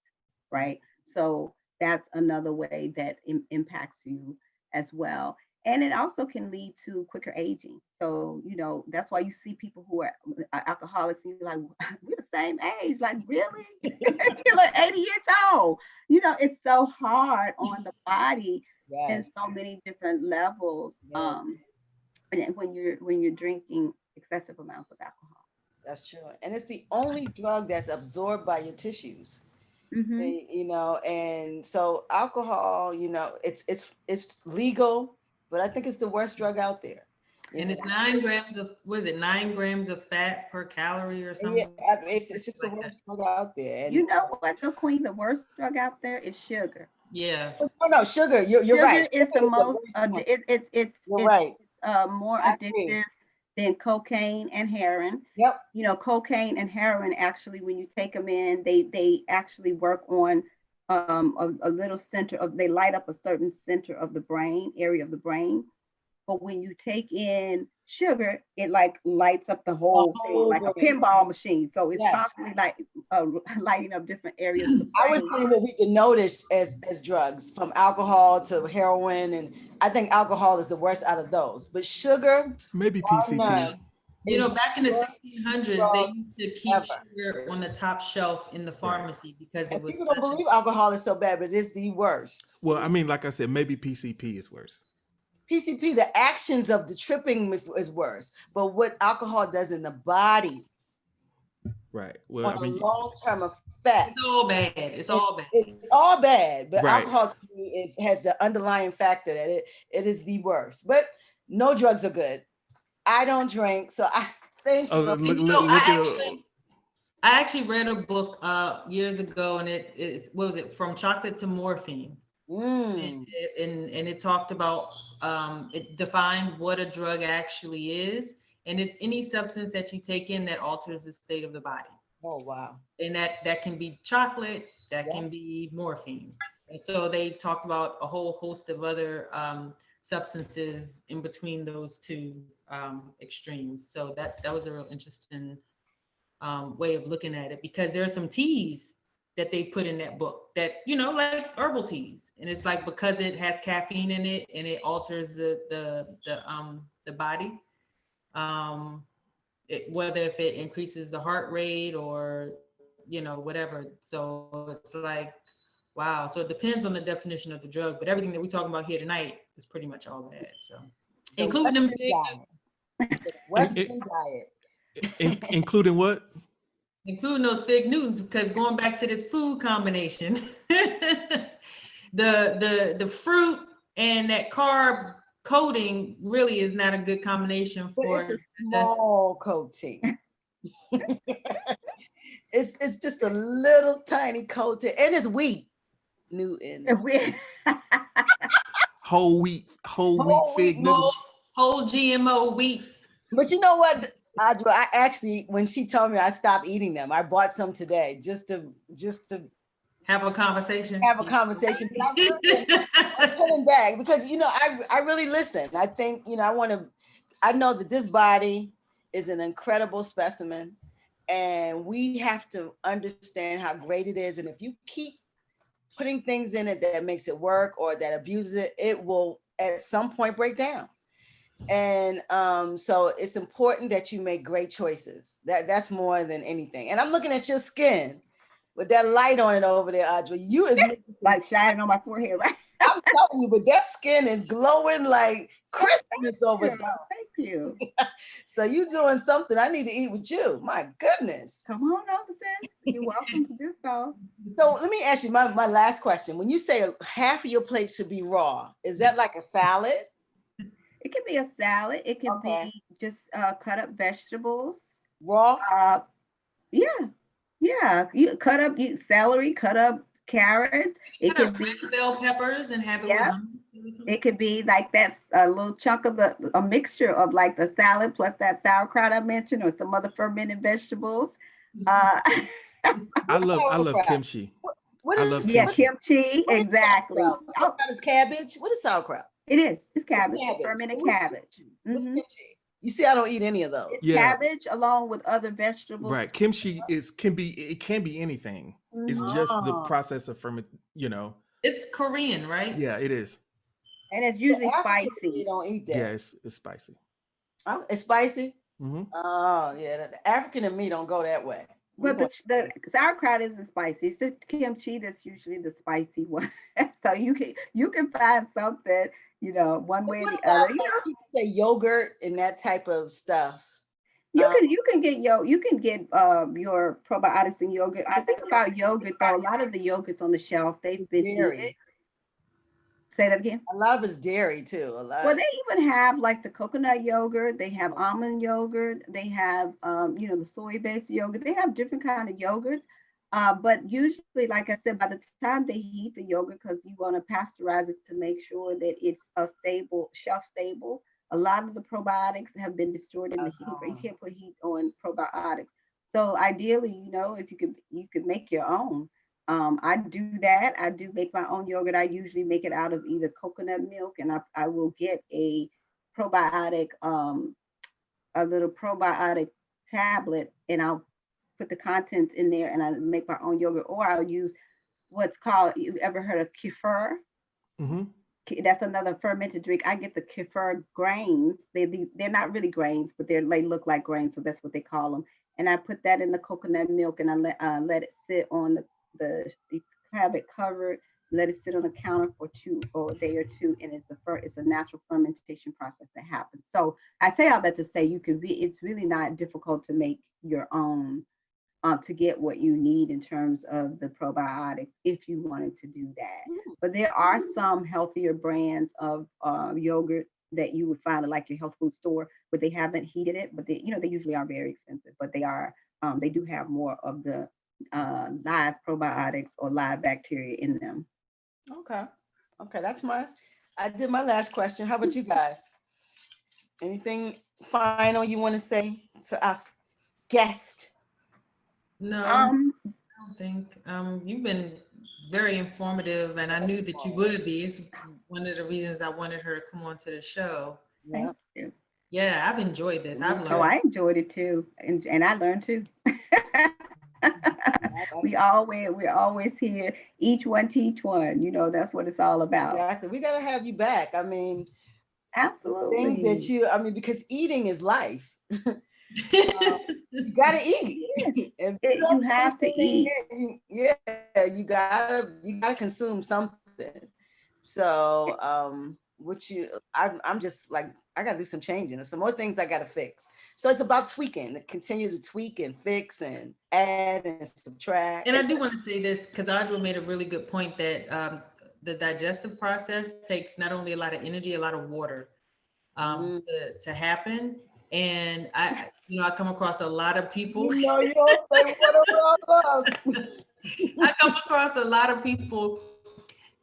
right? So that's another way that impacts you as well. And it also can lead to quicker aging. So, that's why you see people who are alcoholics and you're like, we're the same age. Like, really? You're like 80 years old. It's so hard on the body in so many different levels. And when you're drinking excessive amounts of alcohol. That's true. And it's the only drug that's absorbed by your tissues. And so alcohol, it's legal, but I think it's the worst drug out there. And it's 9 grams of, was it 9 grams of fat per calorie or something? Yeah, it's just the worst drug out there. And you know what, the queen, the worst drug out there is sugar. Yeah. Oh no, sugar. You're sugar right. Is the most. It's right. More addictive than cocaine and heroin. Yep. Cocaine and heroin actually, when you take them in, they actually work on a little center of. They light up a certain center of the brain, area of the brain. But when you take in sugar, it like lights up the whole thing, like a pinball machine. So it's constantly like lighting up different areas of the brain. I was saying what we denote as drugs, from alcohol to heroin, and I think alcohol is the worst out of those. But sugar, maybe PCP. Back in the 1600s, they used to keep sugar on the top shelf in the pharmacy because it was. People don't believe alcohol is so bad, but it is the worst. Well, I mean, like I said, maybe PCP is worse. PCP, the actions of the tripping is worse, but what alcohol does in the body, right? Well, on a long-term effect, it's all bad. It's all bad. It's all bad, but alcohol to me has the underlying factor that it is the worst. But no drugs are good. I don't drink, so I think. I actually read a book years ago, and it is, what was it, From Chocolate to Morphine. And it talked about it defined what a drug actually is, and it's any substance that you take in that alters the state of the body. Oh wow. And that can be chocolate, that can be morphine. And so they talked about a whole host of other substances in between those two extremes. So that was a real interesting way of looking at it, because there are some teas that they put in that book that, like herbal teas. And it's like, because it has caffeine in it and it alters the body, whether if it increases the heart rate or, whatever. So it's like, wow. So it depends on the definition of the drug, but everything that we're talking about here tonight is pretty much all bad. So including them Western diet. Including what? Including those fig Newtons, because going back to this food combination, the fruit and that carb coating really is not a good combination But for it's a small coating. It's just a little tiny coating, and it's wheat. Newton. Whole wheat fig wheat noodles. whole GMO wheat. But you know what, Adjoa, I actually, when she told me I stopped eating them, I bought some today just to have a conversation. But I'm pulling back because I really listen. I think I know that this body is an incredible specimen, and we have to understand how great it is. And if you keep putting things in it that makes it work or that abuses it, it will at some point break down. And so it's important that you make great choices. That's more than anything. And I'm looking at your skin with that light on it over there, Adjoa. You is like shining on my forehead, right? I'm telling you, but that skin is glowing like Christmas over there. Thank you. So you doing something. I need to eat with you. My goodness. Come on over, sis. You're welcome to do so. So let me ask you my last question. When you say half of your plate should be raw, is that like a salad? It can be a salad. It can be just cut up vegetables. Raw? Yeah. You cut up celery, cut up carrots. It could be bell peppers and have it with them. It could be like that a little chunk of a mixture of like the salad plus that sauerkraut I mentioned, or some other fermented vegetables. I love kimchi. What is, I love kimchi. Exactly. Sauerkraut is cabbage. What is sauerkraut? It is. It's cabbage. It's fermented cabbage. What's kimchi? You see, I don't eat any of those. It's cabbage along with other vegetables. Right. Kimchi can be anything. It's just the process of ferment, It's Korean, right? Yeah, it is. And it's usually spicy. You don't eat that. Yeah, it's spicy. Oh, it's spicy? Mm-hmm. Oh, yeah. The African and me don't go that way. But the sauerkraut isn't spicy. It's the kimchi that's usually the spicy one. So you can find something, one way or the other. You can say yogurt and that type of stuff. You can get your probiotics in yogurt. I think about yogurt though. A lot of the yogurts on the shelf, they've been heated. Say that again. A lot of it's dairy too. Well, they even have like the coconut yogurt. They have almond yogurt. They have the soy-based yogurt. They have different kind of yogurts. But usually, like I said, by the time they heat the yogurt, because you want to pasteurize it to make sure that it's shelf stable. A lot of the probiotics have been destroyed in the heat. You can't put heat on probiotics. So ideally, if you could make your own. I do that. I do make my own yogurt. I usually make it out of either coconut milk, and I will get a probiotic, a little probiotic tablet, and I'll put the contents in there, and I make my own yogurt. Or I'll use what's called, you ever heard of kefir? Mm-hmm. That's another fermented drink. I get the kefir grains. They're not really grains, but they look like grains, so that's what they call them. And I put that in the coconut milk, and I let it sit on you have it covered, let it sit on the counter for a day or two, and it's a natural fermentation process that happens. So I say all that to say it's really not difficult to make your own, to get what you need in terms of the probiotics if you wanted to do that. But there are some healthier brands of yogurt that you would find at like your health food store, but they haven't heated it, but they usually are very expensive, but they do have more of the live probiotics or live bacteria in them. Okay, I did my last question. How about you guys? Anything final you want to say to us guest? No, I don't think. You've been very informative, and I knew that you would be. It's one of the reasons I wanted her to come on to the show. Thank you. Yeah, I've enjoyed this. I've learned. Oh, I enjoyed it too, and I learned too. We're always here. Each one teach one. That's what it's all about. Exactly. We gotta have you back. I mean, absolutely. Things that because eating is life. You gotta eat. You have to eat. You gotta consume something. So I'm just like, I gotta do some changing. There's some more things I gotta fix. So it's about tweaking, to continue to tweak and fix and add and subtract. And I do want to say this because Adjoa made a really good point that the digestive process takes not only a lot of energy, a lot of water to happen. And I come across a lot of people. You know, you don't say what around us. I come across a lot of people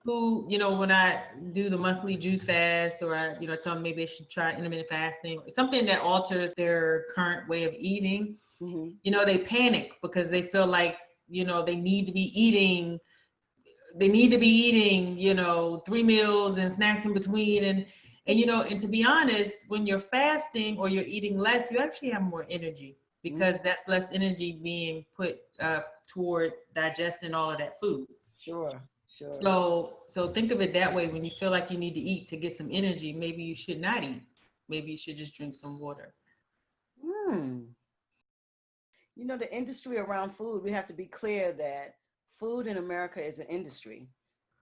who, when I do the monthly juice fast, or I, tell them maybe they should try intermittent fasting, something that alters their current way of eating, they panic because they feel like, they need to be eating, 3 meals and snacks in between. And to be honest, when you're fasting or you're eating less, you actually have more energy, because that's less energy being put toward digesting all of that food. Sure. So think of it that way. When you feel like you need to eat to get some energy, maybe you should not eat. Maybe you should just drink some water. The industry around food, we have to be clear that food in America is an industry.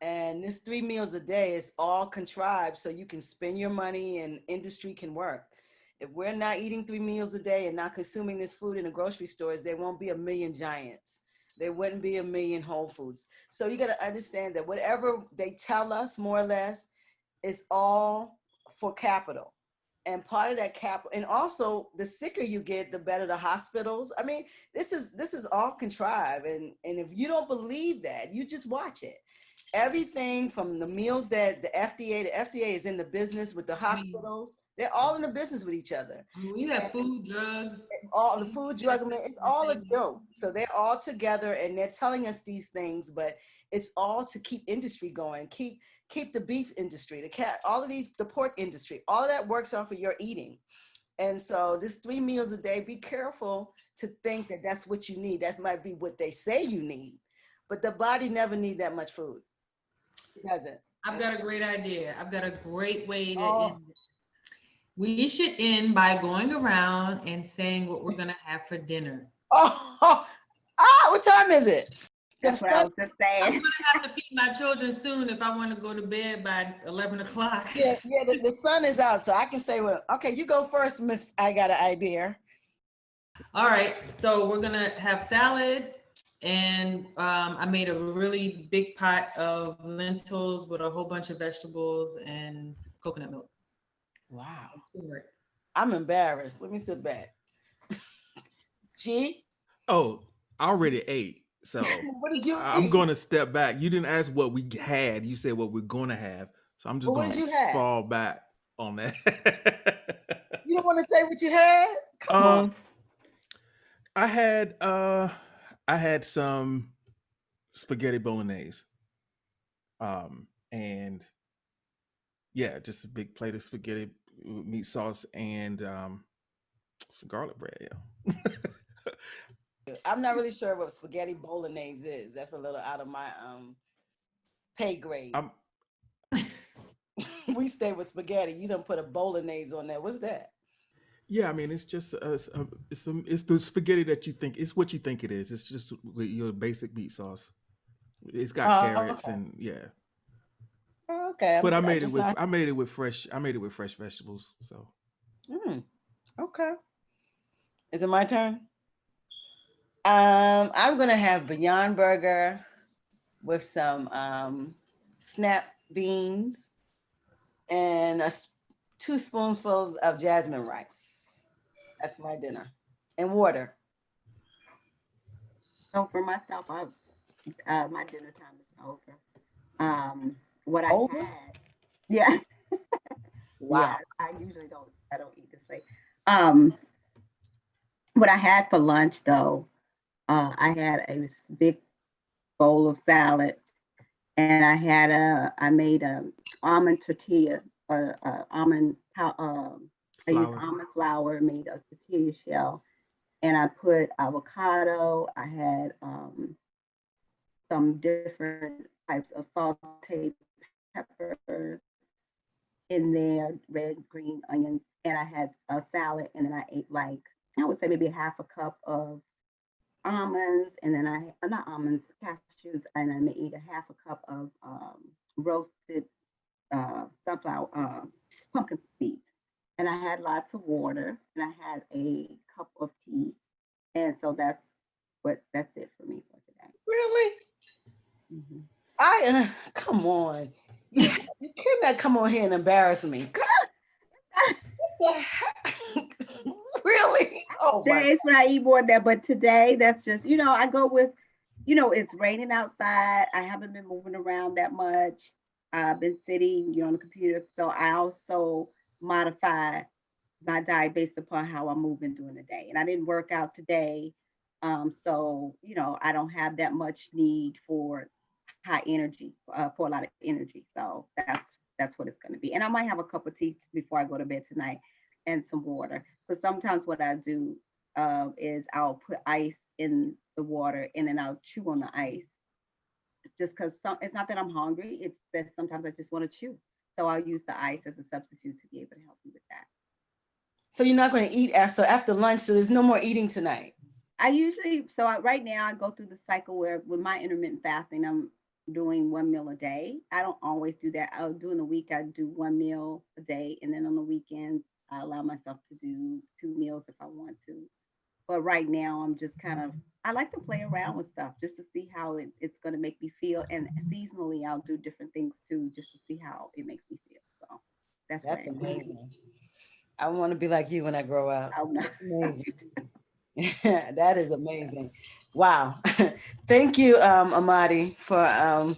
And this 3 meals a day is all contrived so you can spend your money and industry can work. If we're not eating 3 meals a day and not consuming this food in the grocery stores, there won't be a million Giants. There wouldn't be a million Whole Foods. So you got to understand that whatever they tell us, more or less, is all for capital. And part of that capital, and also the sicker you get, the better the hospitals. I mean, this is all contrived. And if you don't believe that, you just watch it. Everything from the meals that the FDA is in the business with the hospitals. They're all in the business with each other. You have food, drugs. All the food, drug, it's all a joke. So they're all together and they're telling us these things, but it's all to keep industry going, keep the beef industry, the pork industry, all of that works off of your eating. And so this 3 meals a day, be careful to think that that's what you need. That might be what they say you need, but the body never needs that much food. It doesn't. I've got a great idea. I've got a great way to end it. We should end by going around and saying what we're going to have for dinner. What time is it? That's what I was just saying. I'm going to have to feed my children soon if I want to go to bed by 11 o'clock. Yeah, the sun is out, so I can say, well, okay, you go first, Miss. I got an idea. All right, so we're going to have salad. And I made a really big pot of lentils with a whole bunch of vegetables and coconut milk. Wow. I'm embarrassed. Let me sit back. G? Oh, I already ate. So what did you I'm going to step back. You didn't ask what we had. You said what we're going to have. So I'm just going to fall back on that. You don't want to say what you had? Come on. I had some spaghetti bolognese. And yeah, just a big plate of spaghetti with meat sauce and some garlic bread. Yeah. I'm not really sure what spaghetti bolognese is. That's a little out of my pay grade. We stay with spaghetti. You done put a bolognese on there. What's that? Yeah, I mean, it's just it's the spaghetti that you think it's what you think it is. It's just your basic meat sauce. It's got carrots and yeah. Okay. But I made it with fresh vegetables. So. Okay. Is it my turn? I'm gonna have Beyond Burger with some snap beans and 2 spoonfuls of jasmine rice. That's my dinner. And water. So for myself, my dinner time is over. What I had, yeah. Wow. Yeah, I usually I don't eat this late. What I had for lunch though, I had a big bowl of salad, and I made a almond tortilla, almond I used almond flour, made a tortilla shell, and I put avocado. I had some different types of sauteed peppers in there, red, green onions, and I had a salad, and then I ate I would say maybe half a cup of almonds, and then not almonds, cashews, and I may eat a half a cup of roasted sunflower, pumpkin seeds. And I had lots of water, and I had a cup of tea. And so that's it for me for today. Really? Mm-hmm. come on. You cannot come on here and embarrass me. What the heck? Really? Oh my Days when I eat more than that, but today that's just, I go with, it's raining outside. I haven't been moving around that much. I've been sitting, on the computer. So I also modify my diet based upon how I'm moving during the day. And I didn't work out today. So, I don't have that much need for high energy, for a lot of energy. So that's what it's going to be. And I might have a cup of tea before I go to bed tonight and some water. Because sometimes what I do is I'll put ice in the water and then I'll chew on the ice. It's just because it's not that I'm hungry. It's that sometimes I just want to chew. So I'll use the ice as a substitute to be able to help me with that. So you're not going to eat after lunch. So there's no more eating tonight. Right now I go through the cycle where with my intermittent fasting, I'm doing 1 meal a day. I don't always do that. During the week, I do 1 meal a day. And then on the weekends, I allow myself to do 2 meals if I want to. But right now, I'm just I like to play around with stuff just to see how it's going to make me feel. And seasonally, I'll do different things too, just to see how it makes me feel. So that's amazing. I want to be like you when I grow up. Oh, no. That's amazing. That is amazing. Wow. Thank you, Amadi, for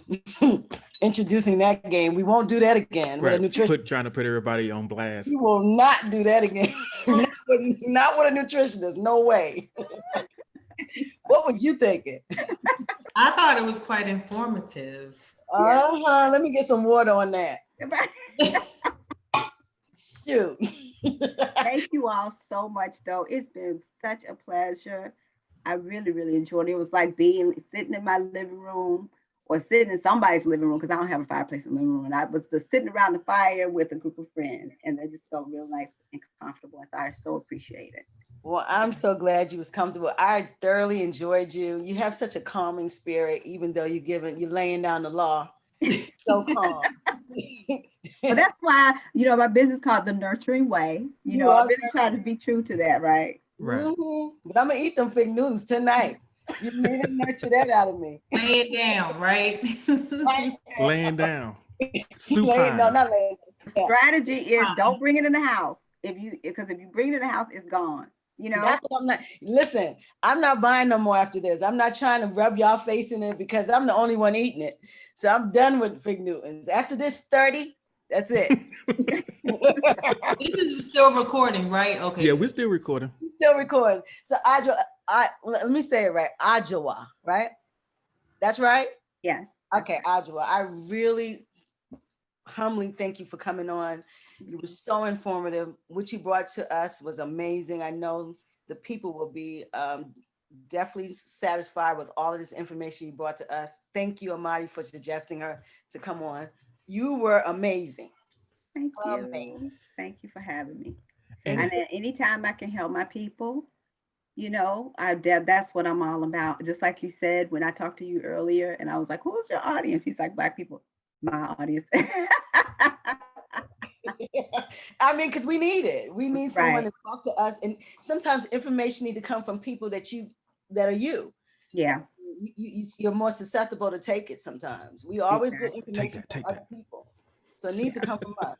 introducing that game. We won't do that again. Right. With Trying to put everybody on blast. We will not do that again. Not with a nutritionist. No way. What was you thinking? I thought it was quite informative. Let me get some water on that. Shoot. Thank you all so much, though. It's been such a pleasure. I really, really enjoyed it. It was like sitting in my living room or sitting in somebody's living room, because I don't have a fireplace in the living room. And I was just sitting around the fire with a group of friends, and they just felt real nice and comfortable. So I so appreciate it. Well, I'm so glad you was comfortable. I thoroughly enjoyed you. You have such a calming spirit, even though you're laying down the law. So calm. Well, that's why, my business called The Nurturing Way. I really try to be true to that, right? Right. Mm-hmm. But I'm gonna eat them fig Newtons tonight. You need to nurture that out of me. Lay it down, right? Laying down. No, not laying. Yeah. Strategy is don't bring it in the house. Because if you bring it in the house, it's gone. That's what I'm not. Listen, I'm not buying no more after this. I'm not trying to rub y'all face in it because I'm the only one eating it. So I'm done with fig Newtons. After this 30, that's it. This is still recording, right? Okay. Yeah, we're still recording. Still recording. So Adjoa, let me say it right. Adjoa, right? That's right? Yes. Okay, Adjoa. I really humbly thank you for coming on. You were so informative. What you brought to us was amazing. I know the people will be definitely satisfied with all of this information you brought to us. Thank you, Amadi, for suggesting her to come on. You were amazing. Thank you. Amazing. Thank you for having me. And And anytime I can help my people, that's what I'm all about. Just like you said, when I talked to you earlier and I was like, who's your audience? He's like, Black people, my audience. I mean, because we need it. We need someone Right. to talk to us. And sometimes information need to come from people that are you. Yeah. You're more susceptible to take it sometimes. We always get information Take from other people. So it needs to come from us.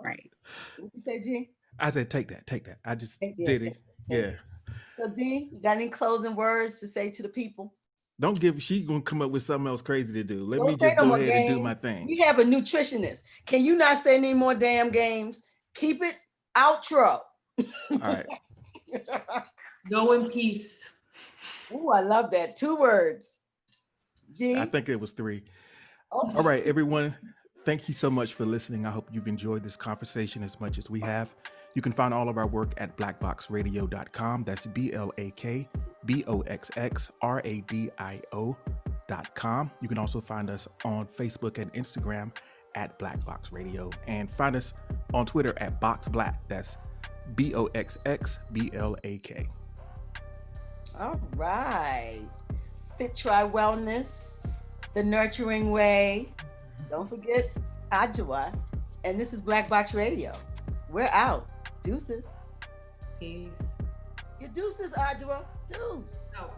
Right. What you say, G? I said, take that. I just Take did it. Yeah. So D, you got any closing words to say to the people? She gonna come up with something else crazy to do. Let Don't me say just no go more ahead and do games. my thing. We have a nutritionist. Can you not say any more damn games? Keep it outro. All right. Go in peace. Oh, I love that. 2 words. G. I think it was 3. Oh. All right, everyone. Thank you so much for listening. I hope you've enjoyed this conversation as much as we have. You can find all of our work at blackboxradio.com. That's BLAKBOXXRADIO.com. You can also find us on Facebook and Instagram at Black Box Radio, and find us on Twitter at Box Black. That's BOXXBLAK. All right. Fit Try Wellness, The Nurturing Way. Don't forget Adjoa. And this is Black Box Radio. We're out. Deuces. Peace. Your deuces, Adjoa. Deuce. Oh.